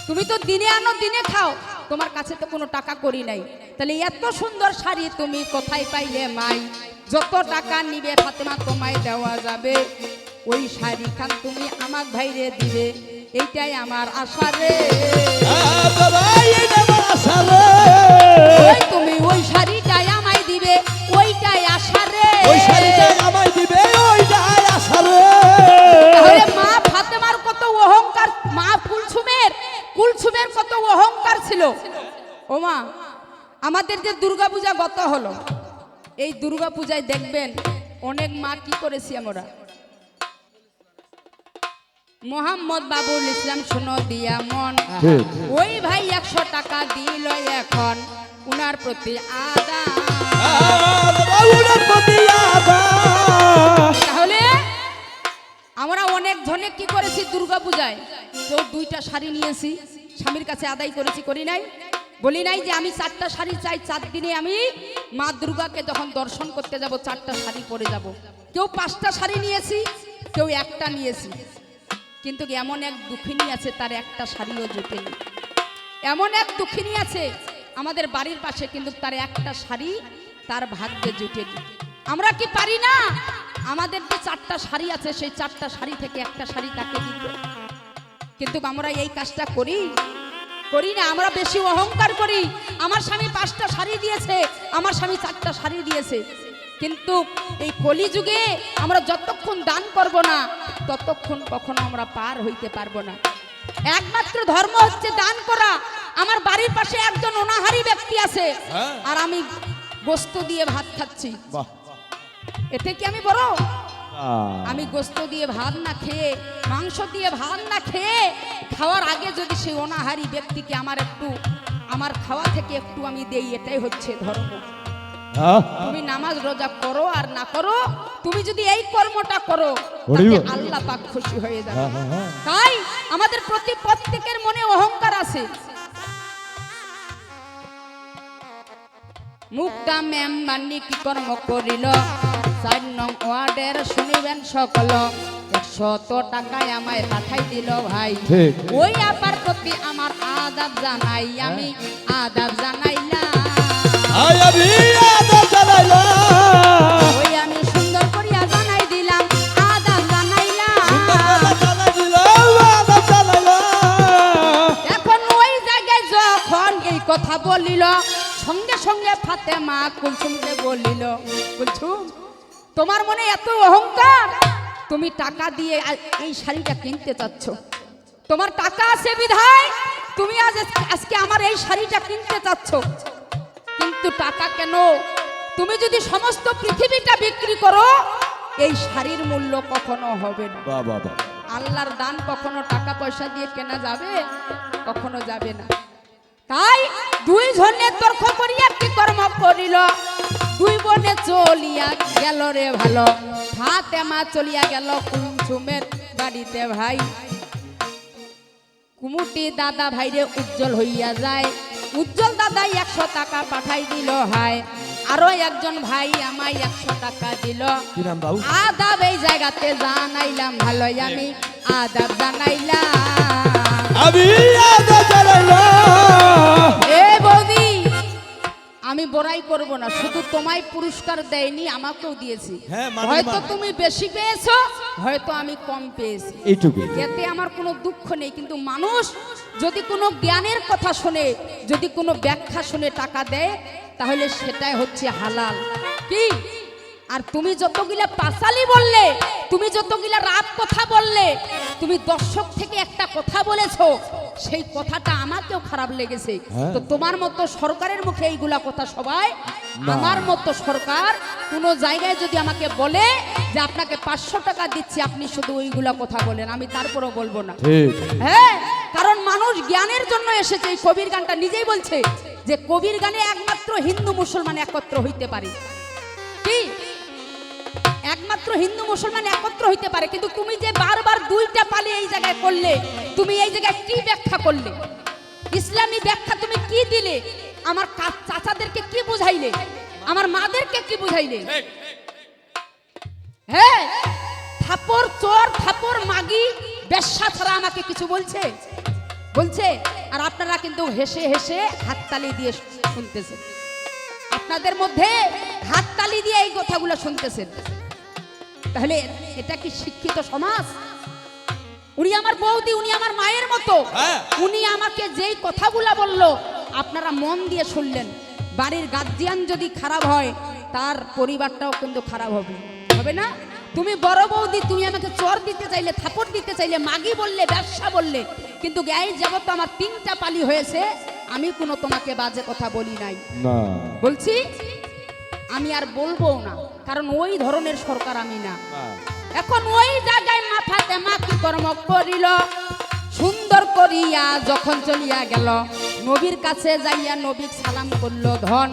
তুমি তো দিনে আনো দিনে খাও, তোমার কাছে তো কোনো টাকা করি নাই, তাহলে এত সুন্দর শাড়ি তুমি কোথায় পাইলে মাই, যত টাকা নিবে ফাতেমা তোমায় দেওয়া যাবে, ওই শাড়ি খান তুমি আমার ভাইরে দিবে, এইটাই আমার আশা রে, তুমি ওই শাড়িটাই আমায় বলছিল, ওমা আমাদের যে দুর্গাপূজা গত হলো, এই দুর্গাপূজায় দেখবেন অনেক মা কি করেছি আমরা। মোহাম্মদ বাবুল ইসলাম শোনো দিয়া মন, ঠিক। ওই ভাই 100 টাকা দিল এখন উনার প্রতি আদা। তাহলে আমরা অনেক জনে কি করেছি দুর্গাপূজায়, কেউ 2টা শাড়ি নিয়েছি, স্বামীর কাছে আদায় করেছি, করি নাই? বলি নাই যে আমি 4টা শাড়ি চাই, 4 দিনে আমি মা দুর্গাকে যখন দর্শন করতে যাব 4টা শাড়ি পরে যাব। কেউ 5টা শাড়ি নিয়েছি, কেউ 1টা নিয়েছি, কিন্তু এমন এক দুঃখিনী আছে তার 1টা শাড়িও জুটেনি। এমন এক দুঃখিনী আছে আমাদের বাড়ির পাশে, কিন্তু তার 1টা শাড়ি তার ভাগ্যে জুটেনি। আমরা কি পারি না আমাদের যে 4টা শাড়ি আছে সেই 4টা শাড়ি থেকে 1টা শাড়ি তাকে দিতে? কিন্তু আমরা এই কাজটা করি না। আমরা বেশি অহংকার করি। আমার স্বামী 5টা শাড়ি দিয়েছে, আমার স্বামী 4টা শাড়ি দিয়েছে। কিন্তু এই কলিযুগে আমরা যতক্ষণ দান করব না ততক্ষণ কখনো আমরা পার হইতে পারবো না। একমাত্র ধর্ম হচ্ছে দান করা। আমার বাড়ির পাশে একজন অনাহারী ব্যক্তি আছে, আর আমি গোস্ত দিয়ে ভাত খাচ্ছি, এতে কি আমি বড়? আমি গোস্ত দিয়ে ভাত না খেয়ে, মাংস দিয়ে ভাত না খেয়ে, খাওয়ার আগে যদি সেই অনাহারী ব্যক্তিকে আমার খাওয়া থেকে একটু আমি দেই, এটাই হচ্ছে ধর্ম। তুমি নামাজ রোজা করো আর না করো, তুমি যদি এই কর্মটা করো তাতে আল্লাহ পাক খুশি হয়ে যাবে। তাই আমাদের প্রত্যেকের মনে অহংকার আছে। মুক্তা ম্যাম মান্নি কি কর্ম করিল, 4 নং ওয়ার্ডের শুনিবেন সকল, 100 টাকায় আমায় পাঠাই দিল ভাই। ওই আপার প্রতি আমার আদাব জানাই, আমি আদাব জানাইলাম। ওই আমি সুন্দর করিয়া জানাই দিলাম, আদাব জানাইলাম। এখন ওই জায়গায় যখন এই কথা বলিল, সঙ্গে সঙ্গে ফাতেমা কুলসুমকে বলিল, কুলসুম তোমার মনে এত অহংকার, তুমি টাকা দিয়ে এই শাড়িটা কিনতে চাচ্ছ, তোমার টাকা আছে বিধায় তুমি আজকে আমার এই শাড়িটা কিনতে চাচ্ছ। কিন্তু টাকা কেন? তুমি যদি সমস্ত পৃথিবীটা বিক্রি করো এই শাড়ির মূল্য কখনো হবে না। আল্লাহর দান কখনো টাকা পয়সা দিয়ে কেনা যাবে? কখনো যাবে না। তাই 2 জনে তর্ক করিয়া কি কর্ম করিল, 2 বনে চলিয়া গেল রে ভালো, ফাতেমা চলিয়া গেল কুলসুমের বাড়িতে ভাই। কুমুটি দাদা ভাইরে উজ্জ্বল হইয়া যায়, উজ্জ্বল দাদা 100 টাকা পাঠাই দিল হায়। আরো একজন ভাই আমায় 100 টাকা দিল। আদাব এই জায়গাতে জানাইলাম, ভালোই আমি আদাব জানাইলাম। এ বৌদি, আমি বড়াই করব না, শুধু তোমায় পুরস্কার দেয়নি আমাকেও দিয়েছি। হয়তো তুমি বেশি পেয়েছো, হয়তো আমি কম পেয়েছি, এতে আমার কোনো দুঃখ নেই। কিন্তু মানুষ যদি কোনো জ্ঞানের কথা শুনে, যদি কোনো ব্যাখ্যা শুনে টাকা দেয়, তাহলে সেটাই হচ্ছে হালাল। কি? আর তুমি যতগুলা পাঁচালি বললে, তুমি যতগুলা রাত কথা বললে, তুমি দর্শক থেকে একটা কথা বলেছো, সেই কথাটা আমাকেও খারাপ লেগেছে। তো তোমার মতো সরকারের মুখে এইগুলা কথা সবাই, আমার মতো সরকার কোনো জায়গায় যদি আমাকে বলে যে আপনাকে 500 টাকা দিচ্ছি, আপনি শুধু ওইগুলা কথা বলেন, আমি তারপরও বলবো না। হ্যাঁ, কারণ মানুষ জ্ঞানের জন্য এসেছে। এই কবির গানটা নিজেই বলছে যে কবির গানে একমাত্র হিন্দু মুসলমান একত্র হইতে পারে। কি? একমাত্র হিন্দু মুসলমান একত্র হইতে পারে। কিন্তু তুমি যে বারবার 2টা পালি এই জায়গায় করলে, তুমি এই জায়গায় কি ব্যাখ্যা করলে? ইসলামী ব্যাখ্যা তুমি কি দিলে? আমার চাচাদেরকে কি বুঝাইলে? আমার মাদেরকে কি বুঝাইলে? হ্যাঁ, থাপড় চোর, থাপড় মাগি, বেশ্যা ছাড়া আমাকে কিছু বলছে? আর আপনারা কিন্তু হেসে হেসে হাততালি দিয়ে শুনতেছেন। আপনাদের মধ্যে হাততালি দিয়ে এই কথাগুলো শুনতেছেন। তাহলে এটা কি শিক্ষিত সমাজ? উনি আমার বৌদি, উনি আমার মায়ের মতো। উনি আমাকে যেই কথাগুলো বললো আপনারা মন দিয়ে শুনলেন। বাড়ির গার্জিয়ান যদি খারাপ হয়, তার পরিবারটাও কিন্তু খারাপ হবে না? তুমি বড় বৌদি, তুমি আমাকে চর দিতে চাইলে, থাপড় দিতে চাইলে, মাগি বললে, ব্যবসা বললে, কিন্তু এই জগৎ আমার 3টা পালি হয়েছে, আমি কোনো তোমাকে বাজে কথা বলি নাই, না বলছি আমি আর বলবো না, কারণ ওই ধরনের সরকার আমি না। এখন ওই জায়গায় মা ফাতেমা কি কর্ম করিল, সুন্দর করিয়া যখন চলিয়া গেল, নবীর কাছে যাইয়া নবী সালাম করলো ধন।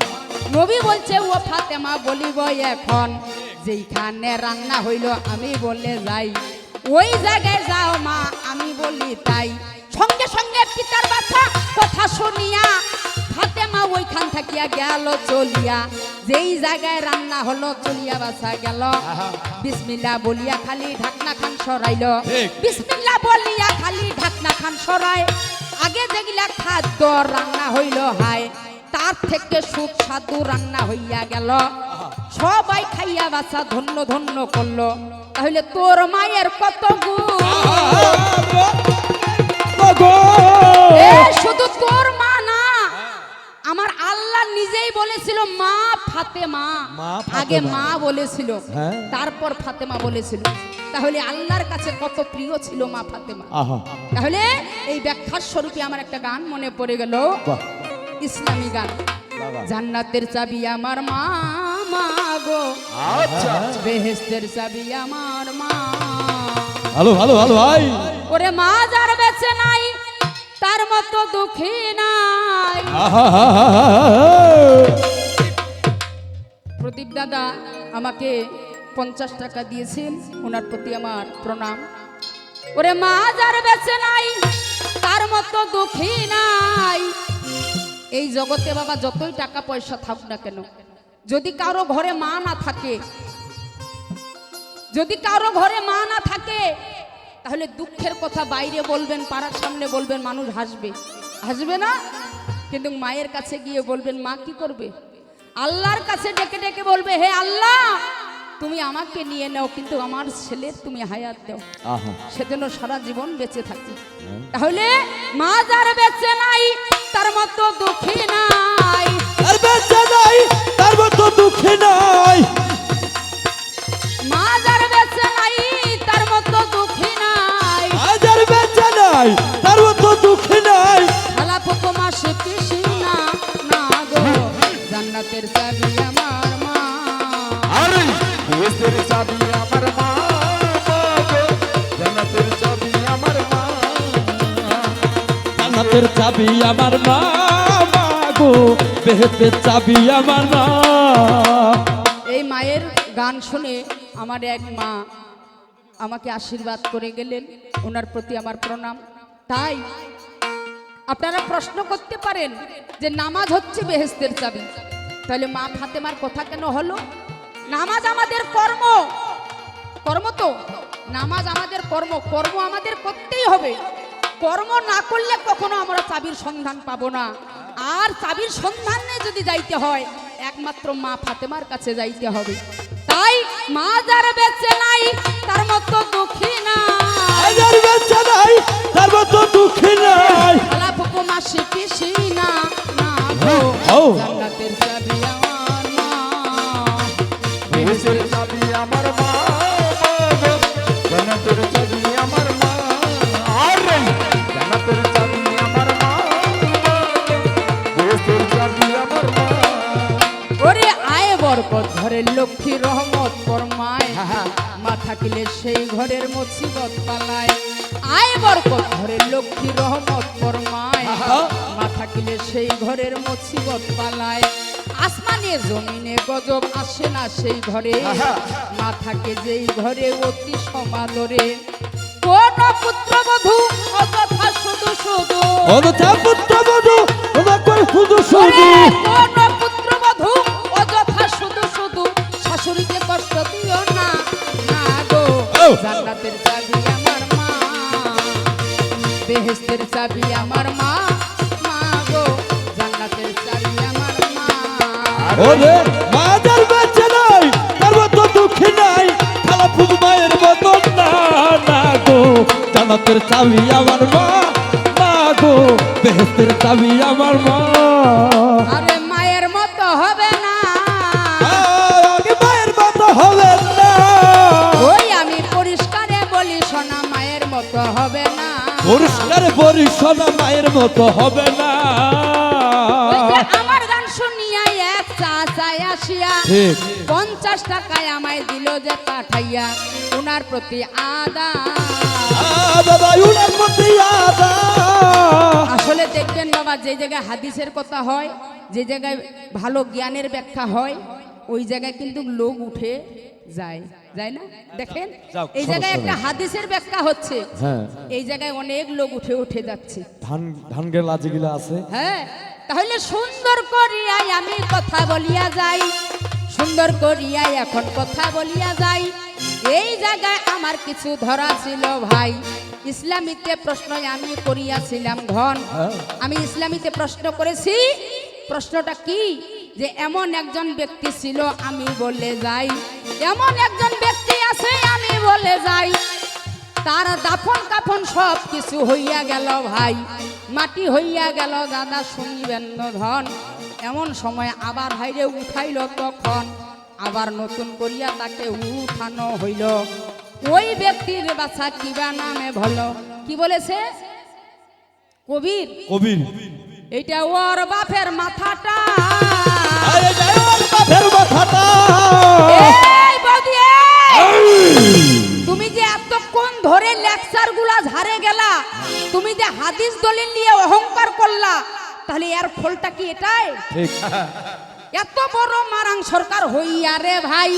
নবী বলছে ও ফাতেমা বলিব এখন, যেইখানে রান্না হইল আমি বলে যাই, ওই জায়গায় যাও মা আমি বলি তাই। সঙ্গে সঙ্গে পিতার বাচ্চা কথা শুনিয়া ফাতেমা ওইখান থাকিয়া গেল চলিয়া, যেই জায়গায় রান্না হলো চলিয়া বাসা গেল। বিসমিল্লাহ বলিয়া খালি ঢাকনা খান সরাইল, বিসমিল্লাহ বলিয়া খালি ঢাকনা খান সরাই। আগে যেগুলা খাদ্য রান্না হইল হায়, তার থেকে সুস্বাদু রান্না হইয়া গেল। সবাই খাইয়া বাসা ধন্য ধন্য করলো। তাহলে তোর মায়ের কত গুণ, শুধু তোর মা না, আমার আল্লাহ নিজেই বলেছিল মা ফাতেমা, আগে মা বলেছিল তারপর ফাতেমা বলেছিল। তাহলে আল্লাহর কাছে কত প্রিয় ছিল মা ফাতেমা। তাহলে এই ব্যাখ্যার স্বরূপে আমার একটা গান মনে পড়ে গেল, ইসলামী গান, জান্নাতের চাবি আমার মা, মা গো বেহেশতের চাবি আমার মা। ভালো ভালো ভালো ভাই। ওরে মা যার বেঁচে নাই তার মতো দুঃখী নাই। প্রদীপ দাদা আমাকে 50 টাকা দিয়েছেন, ওনার প্রতি আমার প্রণাম। ওরে মা যার বেঁচে নাই তার মতো দুঃখী নাই। এই জগতে বাবা যতই টাকা পয়সা থাকুক না কেন, যদি কারো ঘরে মা না থাকে, যদি কারো ঘরে মা না থাকে, তাহলে দুঃখের কথা বাইরে বলবেন, পাড়ার সামনে বলবেন, মানুষ হাসবে, হাসবে না? কিন্তু মায়ের কাছে গিয়ে বলবেন, মা কি করবে? আল্লাহর কাছে ডেকে ডেকে বলবে, হে আল্লাহ তুমি আমাকে নিয়ে নাও, কিন্তু আমার ছেলের তুমি হায়াত দাও, সেজন্য সারা জীবন বেঁচে থাকি। তাহলে মা যার বেঁচে নাই তার মতো দুঃখী নাই, আর বেঁচে নাই তার মতো দুঃখী নাই। মা যার বেঁচে নাই তার মতো দুঃখী নাই, যার বেঁচে নাই তার মতো দুঃখী নাই। খালা পুকো মাসে কৃষি না না গো, জান্নাতের চাবি আমার মা। আরে বেহেশতের চাবি আমার মা, জান্নাতের চাবি আমার মা, জান্নাতের চাবি আমার মা, মা গো বেহেশতের চাবি আমার মা। এই মায়ের গান শুনে আমার এক মা আমাকে আশীর্বাদ করে গেলেন, ওনার প্রতি আমার প্রণাম। তাই আপনারা প্রশ্ন করতে পারেন যে নামাজ হচ্ছে বেহেশতের চাবি, তাহলে মা ফাতেমার কথা কেন হলো? নামাজ আমাদের কর্ম, কর্ম তো নামাজ আমাদের কর্ম, কর্ম আমাদের করতেই হবে। কর্ম না করলে কখনো আমরা চাবির সন্ধান পাবো না। আর চাবির সন্ধানে যদি যাইতে হয় একমাত্র মা ফাতেমার কাছে যাইতে হবে। তাই মা যার বেঁচে নাই তার মতো দুঃখী নাই, যার বেঁচে নাই তার মতো দুঃখী নাই। খালা পুকো মাসে কৃষি না না গো, জান্নাতের চাবি আমার মা। বেহেশতের চাবি আমার মা, জান্নাতের চাবি আমার মা, আরে জান্নাতের চাবি আমার মা, বেহেশতের চাবি আমার মা। ওরে আয় বরকত ঘরের লক্ষ্মী রহমত ফরমায়, মা থাকিলে সেই ঘরের মুসিবত পালায়। আয় বরকত ঘরের লক্ষ্মী রহমত ফরমায়, মা থাকিলে সেই ঘরের মুসিবত পালায়। আসমানে জমিনে গজব আসে না সেই ঘরে, মা থাকে যেই ঘরে অতি সমাদরে। কোন পুত্রবধূ অযথা শুধু শুধু, অযথা পুত্রবধূ ওরা করে শুধু শুধু, কোন পুত্রবধূ অযথা শুধু শুধু শাশুড়িকে কষ্ট দিও না না গো, জান্নাতের চাবি আমার মা, বেহেশতের চাবি আমার মা, মা গো জান্নাতের চাবি আমার মা। ওরে মা যার বেঁচে নাই তার মতো দুঃখী নাই, খালা ফুল মায়ের মতো না না গো, জান্নাতের চাবি আমার মা, মা গো বেহেশতের চাবি আমার মা। আরে মায়ের মতো হবে না, আগে মায়ের মতো হবে না, ওই আমি পরিষ্কারে বলি সোনা মায়ের মতো হবে না, পরিষ্কার পরিচ্ছন্ন মায়ের মতো হবে না। ঠিক 50 টাকায় আমায় দিল যে পাঠাইয়া ওনার প্রতি বাবা উনার প্রতি আদাব। আসলে দেখবেন বাবা, যে জায়গায় হাদিসের কথা হয়, যে জায়গায় ভালো জ্ঞানের ব্যাখ্যা হয়, ওই জায়গায় কিন্তু লোক উঠে যায়, যায় না? দেখেন যাও, এই জায়গায় একটা হাদিসের ব্যাখ্যা হচ্ছে, হ্যাঁ এই জায়গায় অনেক লোক উঠে উঠে যাচ্ছে। ধান গেলা যেগুলো আছে হ্যাঁ, তাহলে সুন্দর করিয়াই আমি কথা বলিয়া যাই, সুন্দর করিয়াই এখন কথা বলিয়া যাই। এই জায়গায় আমার কিছু ধরা ছিল ভাই, ইসলামীতে প্রশ্ন আমি করিয়াছিলাম ঘন। আমি ইসলামীতে প্রশ্ন করেছি, প্রশ্নটা কি, যে এমন একজন ব্যক্তি ছিল, আমি বলে যাই এমন একজন ব্যক্তি আছে, আমি বলে যাই তার দাফন কাফন সব কিছু হইয়া গেল ভাই, মাটি হইয়া গেল দাদা শুনিবেন ধন। এমন সময় আবার হাইরে উঠাইল, তখন আবার নতুন করিয়া তাকে উঠানো হইল। ওই ব্যক্তির বাছা কিবা নামে ভালো, কি বলেছে কবির? কবির এইটা ওর বাপের মাথাটা। বাপের মাথাটা এই বৌদি, তুমি যে এতক্ষণ ধরে লেকচার গুলা ঝাড়ে গেলা, তুমি যে হাদিস দলিল নিয়ে অহংকার করলা, তাহলে এর ফলটা কি এটাই? ঠিক এত বড় মারাং সরকার হইয়া রে ভাই,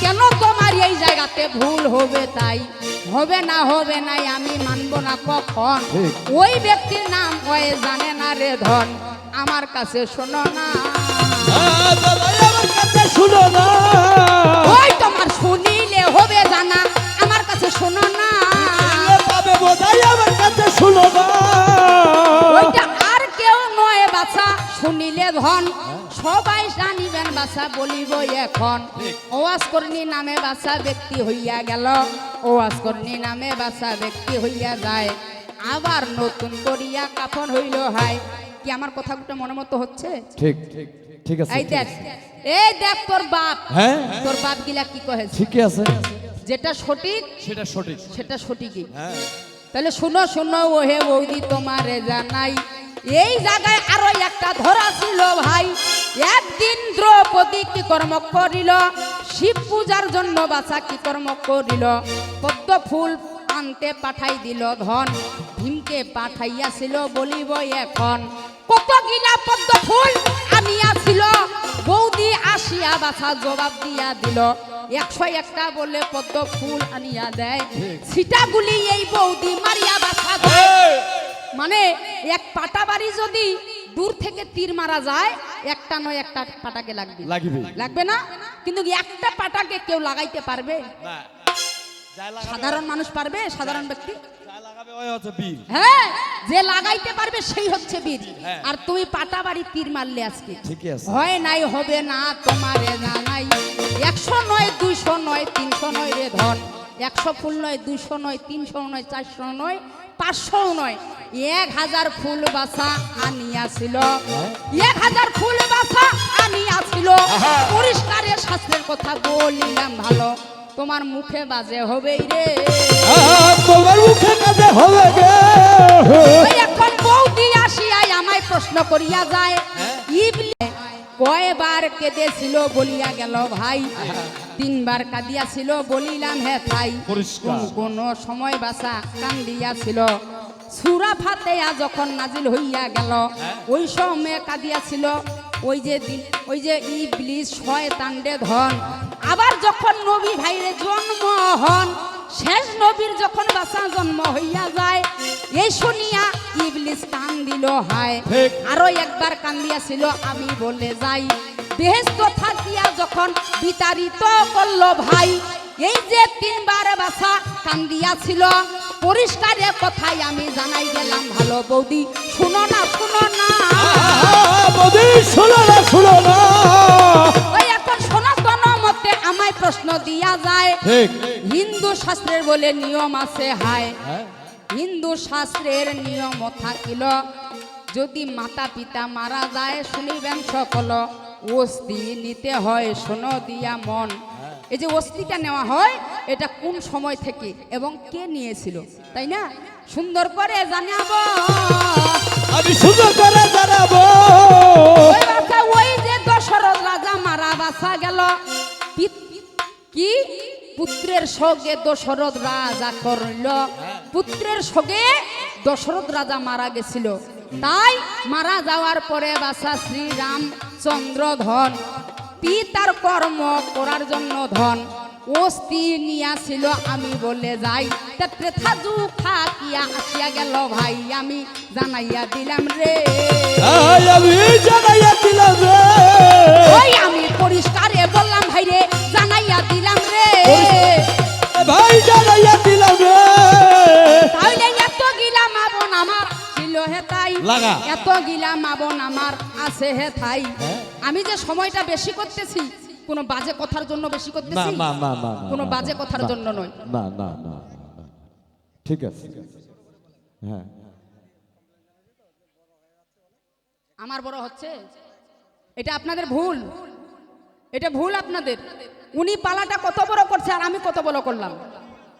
কেন তোমার এই জায়গাতে ভুল হবে? তাই হবে না, হবে নাই আমি মানব না কখন। ওই ব্যক্তির নাম কয়ে জানে না রে ধন, আমার কাছে শোনো না, আমার কাছে শুনো না, ওই তোমার শুনিলে হবে জানা, আমার কাছে শোনো না, পাবে বোধাই আমার কাছে শুনো না। ওইটা আর কেউ নয় বাছা, শুনিলে ধন সবাই জানিবেন বাছা, বলিব এখন। ওয়াজ কর্ণী নামে বাছা ব্যক্তি হইয়া গেল, ওয়াজ কর্ণী নামে বাছা ব্যক্তি হইয়া যায়, আবার নতুন করিয়া কাফন হইল। হাই কি আমার কথাগুলো মনে মতো হচ্ছে? ঠিক ঠিক ঠিক আছে। এই দেখ, এই দেখ তোর বাপ, হ্যাঁ তোর বাপ গিলা কি কহে, ঠিকই আছে, যেটা সঠিক সেটা সঠিক। সেটা সঠিকই। হ্যাঁ তাহলে শুনো শুনো ও হে বৌদি তোমারে জানাই, এই জায়গায় আরো একটা ধরা ছিল ভাই। একদিন দ্রৌপদী কি কর্ম করিল, শিব পূজার জন্য বাছা কি কর্ম করিল, পদ্ম ফুল আনতে পাঠাই দিল ধন, ভীমকে পাঠাইয়াছিল বলিব এখন। কত গিলা পদ্ম ফুল আনিয়াছিল, বৌদি আসিয়া বাছা জবাব দিয়া দিল, 101টা বলে পদ্ম ফুল আনিয়া দেয়, ছিটাগুলি এই বৌদি মারিয়া বাছা দেয়। মানে এক পাটা বাড়ি যদি দূর থেকে তীর মারা যায়, একটা নয় একটা পাটাকে লাগবে, লাগবে না? কিন্তু একটা পাটাকে কেউ লাগাইতে পারবে? সাধারণ মানুষ পারবে? সাধারণ ব্যক্তি? হ্যাঁ, যে লাগাইতে পারবে সেই হচ্ছে বীর। আর তুমি পাটা বাড়ি তীর মারলে আজকে হয় নাই, হবে না তোমারে জানাই। 100 নয় 200 নয় 300 নয় রে ধন, 100 ফুল নয় 200 নয় 300 নয় 400 নয় 500 নয়, 1000 ফুল বাসা আনিয়াছিল, 1000 ফুল বাসা আনিয়াছিল। পরিষ্কারে শাস্ত্রের কথা বলিলাম ভালো, তোমার মুখে বাজে হবেই রে, তোমার মুখে কাজে হবে গে। এখন বৌদি আসিয়াই আমায় প্রশ্ন করিয়া যায়, ইবলিস কয়বার কেঁদেছিল বলিয়া গেল ভাই, 3 বার কাঁদিয়াছিল বলিলাম হে তাই, কোন সময় বাসা কান্দিয়াছিল, সূরা ফাতিহা যখন নাজিল হইয়া গেল, ওই সময় কাঁদিয়াছিল। ওই যে ইবলিস শয়তান রে ধন, আবার যখন নবী ভাইরে জন্ম হন, শেষ নবীর যখন বাসা জন্ম হইয়া যায়, এই শুনিয়া ইবলিস কান দিল হায়, আরো একবার কান্দিয়াছিল আমি বলে যাই, বেহেশত থাকিয়া যখন বিতাড়িত করলো ভাই, এই যে 3 বার বাসা কান্দিয়াছিল। পরিষ্কার কথাই আমি জানাই গেলাম ভালো, বৌদি শুনো না, শুনো না, বৌদি শুনো না, শুনো না। ওই এখন সনাতন মতে আমায় প্রশ্ন দিয়া যায়, হিন্দু শাস্ত্রের বলে নিয়ম আছে হায়, হিন্দু শাস্ত্রের নিয়ম থাকিল, যদি মাতা পিতা মারা যায় শুনিবেন সকল, অস্থি নিতে হয় শোনো দিয়া মন। এই যে অস্থিটা নেওয়া হয়, এটা কোন সময় থেকে এবং কে নিয়েছিল, তাই না? সুন্দর করে জানাবো, আমি সুন্দর করে জানাবো। ওই যে দশরথ রাজা মারা বাঁচা গেল কি পুত্রের সঙ্গে দশরথ রাজা করল, পুত্রের সঙ্গে দশরথ রাজা মারা গেছিল, তাই মারা যাওয়ার পরে বাসা শ্রীরামচন্দ্র ধন পিতার কর্ম করার জন্য ধন অস্থি নিয়াছিল আমি বলে যাই, তা ত্রেথা যুগা কিয়া আসিয়া গেল ভাই আমি জানাইয়া দিলাম রে, আমি জানাইয়া দিলাম রে, ওই আমি পরিষ্কারে বললাম ভাই রে জানাইয়া দিলাম রে, ভাই জানাইয়া দিলাম রে। তাইলে এত গিলা মাবন আমার ছিল হে তাই, লাগা। এত গিলা মাবন আমার আছে হে তাই, আমি যে সময়টা বেশি করতেছি কোনো বাজে কথার জন্য বেশি না করতেছি, না না না কোনো বাজে কথার জন্য নয়। না না না না, ঠিক আছে, হ্যাঁ আমার বড় হচ্ছে এটা আপনাদের ভুল, এটা ভুল আপনাদের। উনি পালাটা কত বড় করছে আর আমি কত বড় করলাম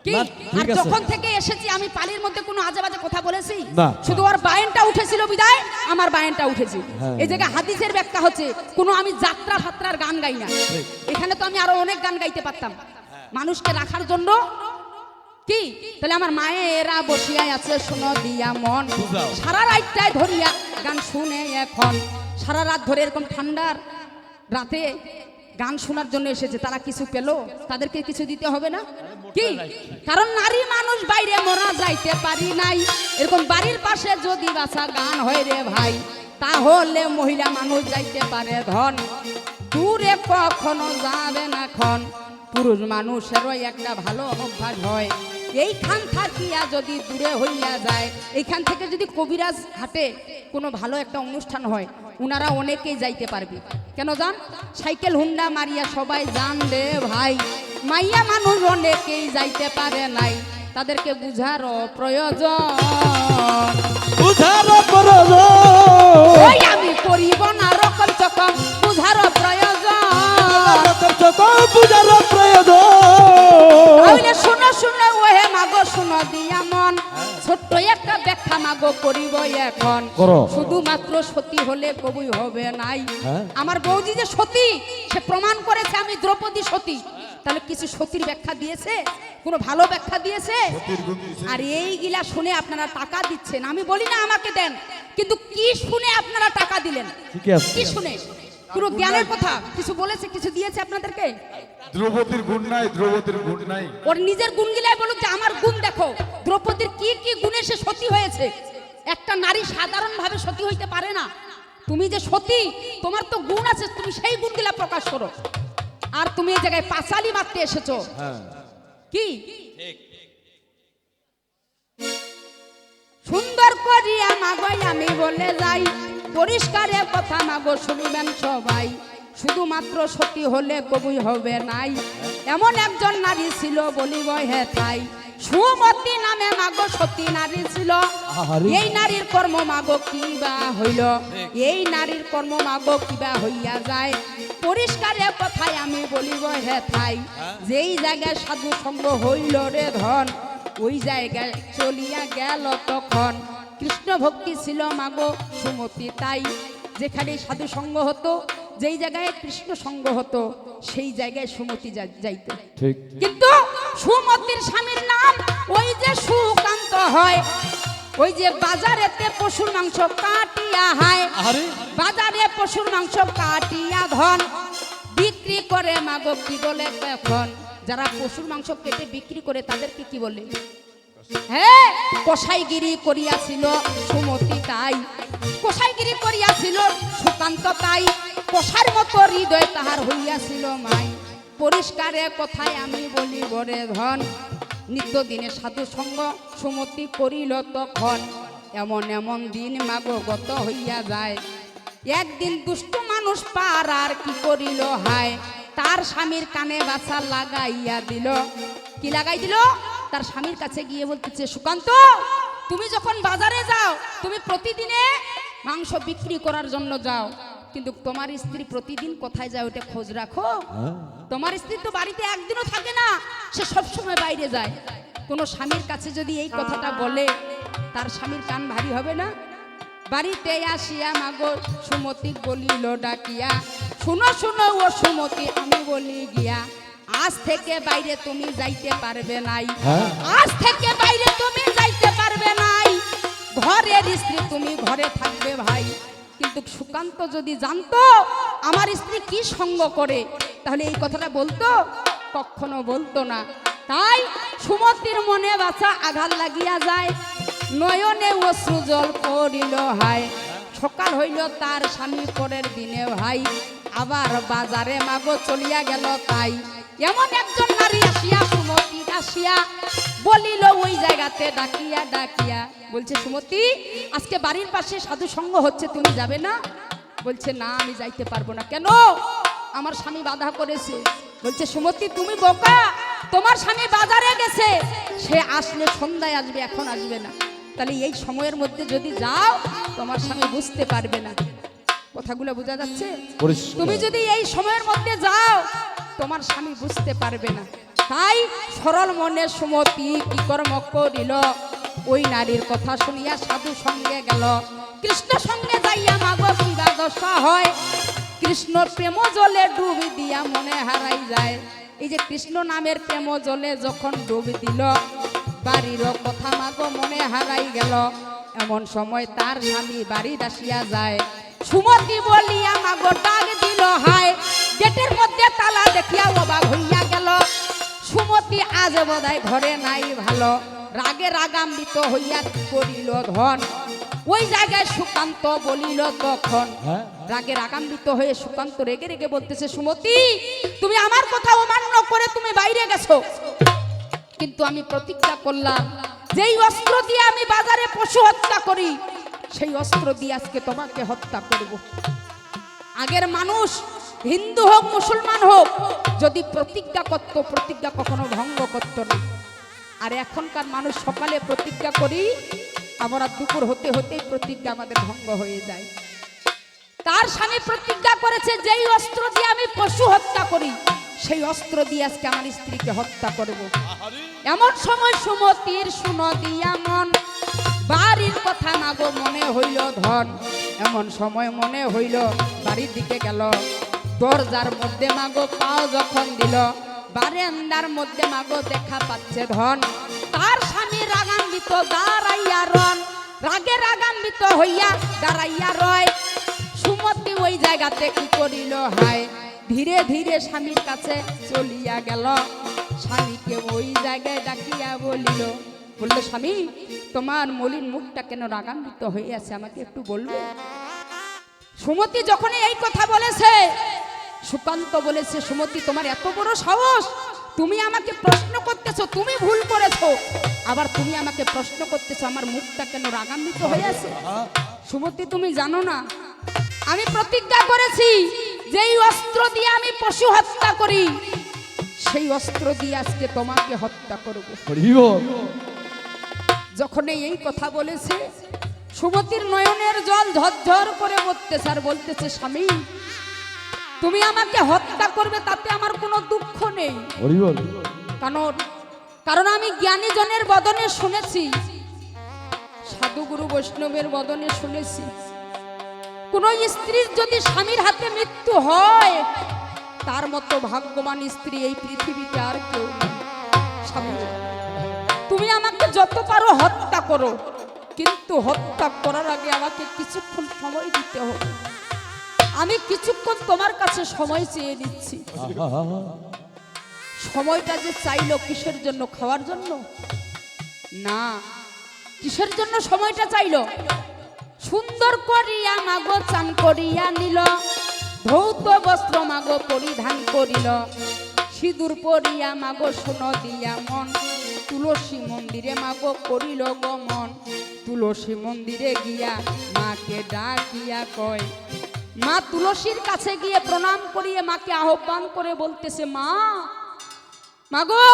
কি? না, ঠিক আর আছে। যখন থেকে এসেছি আমি পালির মধ্যে কোনো আজে বাজে কথা বলেছি? না। শুধু ওর বায়েনটা উঠেছিল বিদায় আমার বায়েনটা উঠেছে। হ্যাঁ। এই জায়গায় হাদিসের ব্যাখ্যা হচ্ছে কোনো আমি যাত্রা ফাত্রার গান গাই না, এখানে তো আমি আরো অনেক গান গাইতে পারতাম মানুষকে রাখার জন্য কি। তাহলে আমার মায়েরা বসিয়াই আছে শুনো দিয়া মন, বুঝাও। সারা রাতটায় ধরিয়া গান শুনে এখন, সারা রাত ধরে এরকম ঠান্ডার রাতে গান শোনার জন্য এসেছে, তারা কিছু পেল, তাদেরকে কিছু দিতে হবে না কি? কারণ নারী মানুষ বাইরে মরা যাইতে পারি নাই, এরকম বাড়ির পাশে যদি বাসা গান হয় রে ভাই, তাহলে মহিলা মানুষ যাইতে পারে ধন, দূরে কখনো যাবে না খন। পুরুষ মানুষেরও একটা ভালো অভ্যাস হয়, এইখান থাকিয়া যদি দূরে হইয়া যায়, এইখান থেকে যদি কবিরাজ হাটে কোনো ভালো একটা অনুষ্ঠান হয়, উনারা অনেকেই যাইতে পারবে। কেন যান? সাইকেল হুন্ডা মারিয়া সবাই যান রে ভাই, মাইয়া মানুষ অনেকেই যাইতে পারে নাই, তাদেরকে বুঝারও প্রয়োজন, বুঝারও প্রয়োজন, ওই আমি করিব না রকম চকম বুঝারও প্রয়োজন। বুঝারও প্রয়োজন। তাহলে শুনো শুনো ওহে মাগো শুনো দিয়া মন, ছোট্ট একটা ব্যাখ্যা মাগো করিব এখন। করো। শুধুমাত্র সতী হলে কবুই হবে নাই। হ্যাঁ। আমার বৌদি যে সতী সে প্রমাণ করেছে আমি দ্রৌপদী সতী, তাহলে কিছু সতীর ব্যাখ্যা দিয়েছে, কোনো ভালো ব্যাখ্যা দিয়েছে? আর এইগুলা শুনে আপনারা টাকা দিচ্ছেন, আমি বলি না আমাকে দেন, কিন্তু কি শুনে আপনারা টাকা দিলেন? ঠিক আছে। কি শুনে? পুরো জ্ঞানের কথা কিছু বলেছে, কিছু দিয়েছে আপনাদেরকে? দ্রৌপদীর গুণ নাই, দ্রৌপদীর গুণ নাই। ওর নিজের গুণগুলাই বলুক যে আমার গুণ দেখো, দ্রৌপদীর কি কি গুণে সে সতী হয়েছে। একটা নারী সাধারণভাবে সতী হইতে পারে না, তুমি যে সতী তোমার তো গুণ আছে, তুমি সেই গুণগুলা প্রকাশ করো। আর তুমি এই জায়গায় পাঁচালি মারতে এসেছো কি? সুন্দর করিয়া মাগো আমি বলে যাই, পরিষ্কারে কথা মাগো শুনিবেন সবাই, শুধুমাত্র সতী হলে কবুই হবে নাই। এমন একজন নারী ছিল বলিব হে তাই, সুমতি নামে মাগো সতী নারী ছিল। আহারে। এই নারীর কর্ম মাগো কিবা হইল, এই নারীর কর্ম মাগো কিবা হইয়া যায়, পরিষ্কারে কথায় আমি বলিব হে তাই, যেই জায়গায় সাধু সঙ্গ হইল রে ধন, ওই জায়গায় চলিয়া গেল তখন। কৃষ্ণ ভক্তি ছিল মাগো সুমতি তাই, যেখানে সাধু সঙ্গ হতো, যেই জায়গায় কৃষ্ণ সঙ্গ হতো, সেই জায়গায় সুমতি যাইতো। ঠিক। কিন্তু সুমতির স্বামীর নাম ওই যে সুকান্ত হয়, ওই যে বাজারেতে পশুর মাংস কাটিয়া হয়, আরে বাজারে পশুর মাংস কাটিয়া ধন বিক্রি করে মাগো কি বলে এখন? যারা পশুর মাংস কেটে বিক্রি করে তাদেরকে কি বলে? হ্যাঁ, কসাইগিরি করিয়াছিল সুমতি তাই, কসাইগিরি করিয়াছিল সুকান্ত তাই, কষার মতো হৃদয় তাহার হইয়াছিল মাই। পরিষ্কারে কথায় আমি বলি বরে ধন, নিত্যদিনে সাধু সঙ্গ সুমতি করিল তখন। এমন এমন দিন মাগো গত হইয়া যায়, একদিন দুষ্ট মানুষ পার আর কি করিল হায়, তার স্বামীর কানে বাছা লাগাইয়া দিল। কি লাগাই দিল? তার স্বামীর কাছে গিয়ে বলতেছে, সুকান্ত তুমি যখন বাজারে যাও, তুমি প্রতিদিনে মাংস বিক্রি করার জন্য যাও, কিন্তু তোমার স্ত্রী প্রতিদিন কোথায় যায় ওটা খোঁজ রাখো। তোমার স্ত্রী তো বাড়িতে একদিনও থাকে না, সে সবসময় বাইরে যায়। কোনো স্বামীর কাছে যদি এই কথাটা বলে, তার স্বামীর কান ভারী হবে না? বাড়িতে আসিয়া মাগো সুমতি বলিল ডাকিয়া, শুনো শুনো ও সুমতি আমি বলি গিয়া, আজ থেকে বাইরে তুমি যাইতে পারবে নাই, আজ থেকে বাইরে তুমি যাইতে পারবে নাই, ঘরের স্ত্রী তুমি ঘরে থাকবে ভাই। কিন্তু সুকান্ত যদি জানতো আমার স্ত্রী কি সঙ্গ করে, তাহলে এই কথাটা বলতো? কখনো বলতো না। তাই সুমতির মনে বাছা আঘাত লাগিয়া যায়, নয়নে অশ্রু জল পড়িল হায়। সকাল হইল তার স্বামী পরের দিনে ভাই, আবার বাজারে মাগো চলিয়া গেল তাই। এমন একজন নারী আসিয়া সুমতি আসিয়া বলিল ওই জায়গাতে ডাকিয়া ডাকিয়া, বলছে সুমতি আজকে বাড়ির পাশে সাধু সঙ্গ হচ্ছে, তুমি যাবে না? বলছে না আমি যাইতে পারবো না। কেন? আমার স্বামী বাধা করেছে। বলছে সুমতি তুমি বোকা, তোমার স্বামী বাজারে গেছে, সে আসলে সন্ধ্যায় আসবে, এখন আসবে না। তাহলে এই সময়ের মধ্যে যদি যাও তোমার স্বামী বুঝতে পারবে না। কথাগুলো বোঝা যাচ্ছে? তুমি যদি এই সময়ের মধ্যে যাও তোমার স্বামী বুঝতে পারবে না। তাই সরল মনে সুমতি কি কর্ম করিল, ওই নারীর কথা শুনিয়া সাধু সঙ্গে গেল। কৃষ্ণ সঙ্গে যাইয়া মাগো বিবাহ দশা হয়, কৃষ্ণ প্রেম জলে ডুবি দিয়া মনে হারাই যায়। এই যে কৃষ্ণ নামের প্রেম জলে যখন ডুবি দিল, বাড়ির কথা মাগো মনে হারাই গেল। এমন সময় তার স্বামী বাড়ি আসিয়া যায়, সুমতি বলিয়া মাগো ডাক দিল হায়। গেটের মধ্যে তালা দেখিয়া অবাক হইয়া গেল, সুমতি আজ বোধহয় ঘরে নাই ভালো। রাগে রাগান্বিত হইয়া করিল ধন, ওই জায়গায় সুকান্ত বলিল তখন। রাগে রাগান্বিত হয়ে সুকান্ত রেগে রেগে বলতেছে সুমতি তুমি আমার কথা অমান্য করে তুমি বাইরে গেছো, কিন্তু আমি প্রতিজ্ঞা করলাম যেই অস্ত্র দিয়ে আমি বাজারে পশু হত্যা করি সেই অস্ত্র দিয়ে আজকে তোমাকে হত্যা করব। আগের মানুষ হিন্দু হোক মুসলমান হোক যদি প্রতিজ্ঞা করত, প্রতিজ্ঞা কখনো ভঙ্গ করত না। আর এখনকার মানুষ সকালে প্রতিজ্ঞা করি, আমরা দুপুর হতে হতেই প্রতিজ্ঞা আমাদের ভঙ্গ হয়ে যায়। তার স্বামী প্রতিজ্ঞা করেছে যেই অস্ত্র দিয়ে আমি পশু হত্যা করি সেই অস্ত্র দিয়ে আজকে আমার স্ত্রীকে হত্যা করব। এমন সময় সুমতির শুনো দিয়া মন, বাড়ির কথা মাগো মনে হইল ধন। এমন সময় মনে হইল বাড়ির দিকে গেল, দরজার মধ্যে মাগো পাও যখন দিল, বারান্দার মধ্যে মাগো দেখা পাচ্ছে ধন। তার স্বামী রাগান্বিত দাঁড়াইয়া রন, রাগে রাগান্বিত হইয়া দাঁড়াইয়া রয়। সুমতি ওই জায়গাতে কি করিল হায়, ধীরে ধীরে স্বামীর কাছে চলিয়া গেল, স্বামীকে ওই জায়গায় ডাকিয়া বলিল, বললো স্বামী তোমার মলিন মুখটা কেন রাগান্বিত হয়ে আছে, আমাকে একটু বলবে? সুমতি যখন এই কথা বলেছে, সুকান্ত বলেছে সুমতি তোমার এত বড় সাহস, তুমি আমাকে প্রশ্ন করতেছো, তুমি ভুল করেছো, আবার তুমি আমাকে প্রশ্ন করতেছো আমার মুখটা কেন রাগান্বিত হয়ে আছে? সুমতি তুমি জানো না আমি প্রতিজ্ঞা করেছি যেই অস্ত্র দিয়ে আমি পশু হত্যা করি সেই অস্ত্র দিয়ে আজকে তোমাকে হত্যা করব। যখন এই কথা বলেছে সুমতির নয়নের জল ঝরঝর করে পড়তেছে আর বলতেছে স্বামী তুমি আমাকে হত্যা করবে তাতে আমার কোনো দুঃখ নেই, কারণ আমি জ্ঞানী জনের বদনে শুনেছি, সাধুগুরু বৈষ্ণবের বদনে শুনেছি কোন স্ত্রীর যদি স্বামীর হাতে মৃত্যু হয় তার মতো ভাগ্যবান স্ত্রী এই পৃথিবীতে আর কেউ নেই। স্বামী তুমি আমাকে যত পারো হত্যা করো, কিন্তু হত্যা করার আগে আমাকে কিছুক্ষণ সময় দিতে হবে। আমি কিছুক্ষণ তোমার কাছে সময় চেয়ে নিচ্ছি। সময়টা যে চাইলো কিসের জন্য? খাওয়ার জন্য না, কিসের জন্য সময়টা চাইলো? সুন্দর করিয়া মাগো চান করিয়া নিল, ধৌত বস্ত্র মাগো পরিধান করিল, সিঁদুর পরিয়া মাগো সোনো দিয়া মন, তুলসী মন্দিরে মাগো করিল গমন। তুলসী মন্দিরে গিয়া মাকে ডাকিয়া কয়, মা তুলসীর কাছে গিয়ে প্রণাম করিয়ে মাকে আহ্বান করে বলতেছে মা, মাগো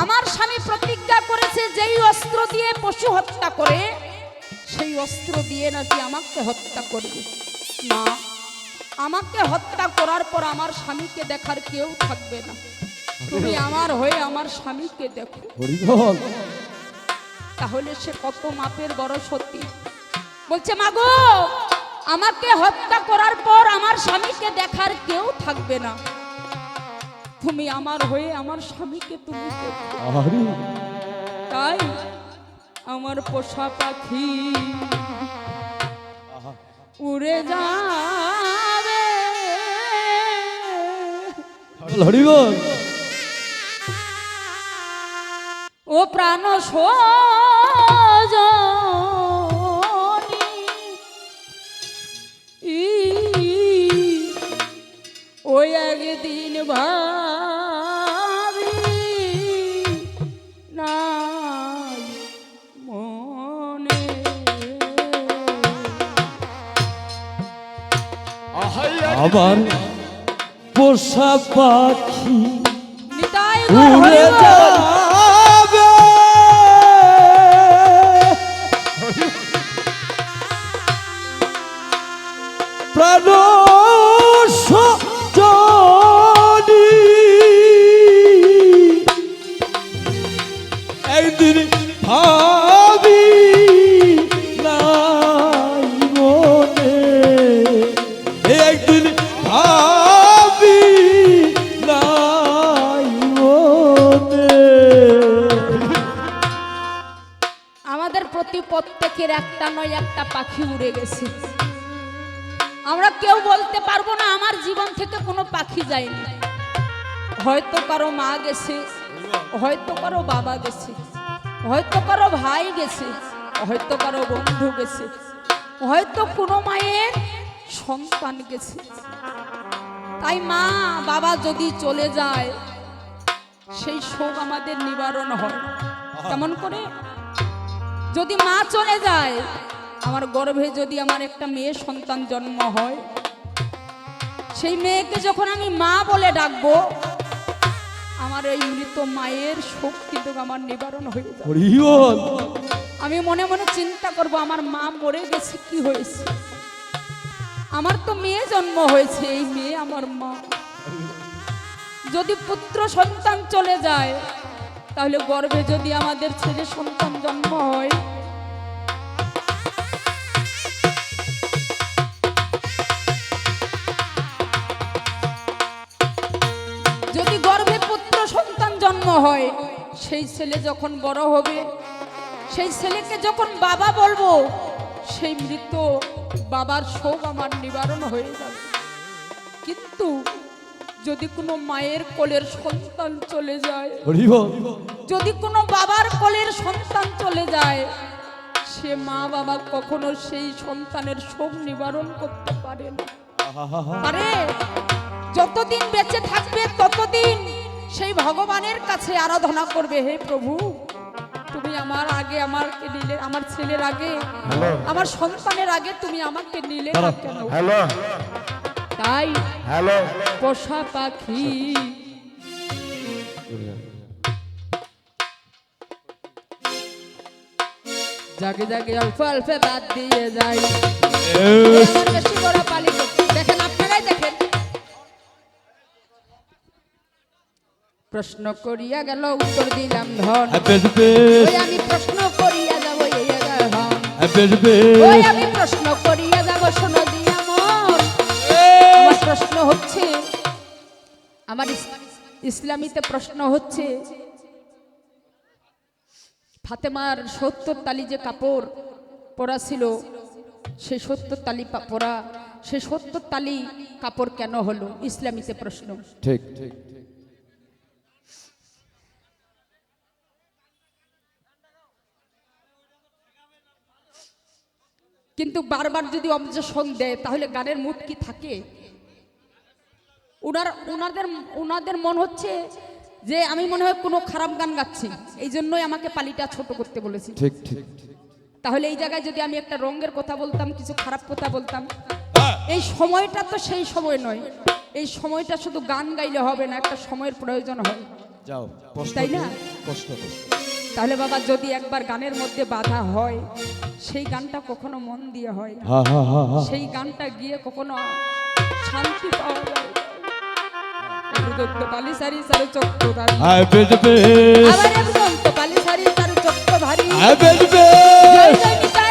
আমার স্বামী প্রতিজ্ঞা করেছে যেই অস্ত্র দিয়ে পশু হত্যা করে সেই অস্ত্র দিয়ে নাকি আমাকে হত্যা করবে। মা আমাকে হত্যা করার পর আমার স্বামীকে দেখার কেউ থাকবে না, তুমি আমার হয়ে আমার স্বামীকে দেখো। তাহলে সে কত মাপের বড় সতী, বলছে মাগো আমাকে হত্যা করার পর আমার স্বামীকে দেখার কেউ থাকবে না, তুমি আমার হয়ে আমার স্বামীকে তুমি দেখো। আরে তাই আমার পোষা পাখি উড়ে যাবে, হরিবল ও প্রাণ সজনী, ওই একদিন ভাবি নাই মনে। আমার পোষা পাখি নিতাই উড়ে গো যাবে, প্রাণ সজনী, একদিন ভাবি নাই মনে, একদিন ভাবি নাই মনে। আমাদের প্রতি প্রত্যেকের একটা নয় একটা পাখি উড়ে গেছে। আমরা কেউ বলতে পারবো না আমার জীবন থেকে কোনো পাখি যায়নি। হয়তো কারো মা গেছে, হয়তো কারো বাবা গেছে, হয়তো কারো ভাই গেছে, হয়তো কারো বন্ধু গেছে, হয়তো কোনো মায়ের সন্তান গেছে। তাই মা বাবা যদি চলে যায় সেই শোক আমাদের নিবারণ হয়। কেমন করে? যদি মা চলে যায়, আমার গর্ভে যদি আমার একটা মেয়ে সন্তান জন্ম হয়, সেই মেয়েকে যখন আমি মা বলে ডাকবো, আমার এই মৃত মায়ের শোক কিন্তু আমার নিবারণ হয়ে যাবে। হরিবল আমি মনে মনে চিন্তা করব আমার মা মরে গেছে, কি হয়েছে? আমার তো মেয়ে জন্ম হয়েছে, এই মেয়ে আমার মা। যদি পুত্র সন্তান চলে যায়, তাহলে গর্ভে যদি আমাদের ছেলে সন্তান জন্ম হয়, যদি গর্ভে পুত্র সন্তান জন্ম হয়, সেই ছেলে যখন বড় হবে, সেই ছেলেকে যখন বাবা বলবো, সেই মৃত বাবার শোক আমার নিবারণ হয়ে যাবে। কিন্তু যদি কোনো মায়ের কোলের সন্তান চলে যায়, হরিবল যদি কোনো বাবার কোলের সন্তান চলে যায়, সে মা বাবা কখনো সেই সন্তানের শোক নিবারণ করতে পারে না। পারে? যতদিন বেঁচে থাকবে ততদিন সেই ভগবানের কাছে আরাধনা করবে, হে প্রভু তুমি আমার আগে আমাকে নিলে, আমার ছেলের আগে, আমার সন্তানের আগে তুমি আমাকে নিলে না কেন? হ্যালো তাই হ্যালো পোষা পাখি জাগে জাগে অল্প অল্প বাদ দিয়ে যাই। আমার বেশি বড় পালি দেখেন, আপনারাই দেখেন। প্রশ্ন করিয়া গেল উত্তর দিলাম ধন, ওই আমি প্রশ্ন করিয়া যাব এই ধন, ওই আমি প্রশ্ন করিয়া যাব শোনো দিয়া মন। আমার প্রশ্ন হচ্ছে, আমার ইসলামীতে প্রশ্ন হচ্ছে, ফাতেমার 70 তালি যে কাপড় পরা ছিল, সেই 70 তালি পরা, সেই 70 তালি কাপড় কেন হলো? ইসলামীতে প্রশ্ন। ঠিক কিন্তু বারবার যদি অবজেকশন দেয়, তাহলে গানের মুড কি থাকে? ওনাদের মন হচ্ছে যে আমি মনে হয় কোনো খারাপ গান গাচ্ছি, এই জন্যই আমাকে পালিটা ছোট করতে বলেছি। ঠিক ঠিক তাহলে এই জায়গায় যদি আমি একটা রঙের কথা বলতাম, কিছু খারাপ কথা বলতাম, এই সময়টা তো সেই সময় নয়। এই সময়টা শুধু গান গাইলে হবে না, একটা সময়ের প্রয়োজন হয়, যাও তাই না? কষ্ট তাহলে বাবা যদি একবার গানের মধ্যে বাধা হয়, সেই গানটা কখনো মন দিয়ে হয় না। সেই গানটা গিয়ে কখনো শান্তি পাওয়া যায়। পালি সারি সারি চক্রধারী, আবার একদম তো পালি সারি সারি চক্রধারী, জয় জয় নিতাই।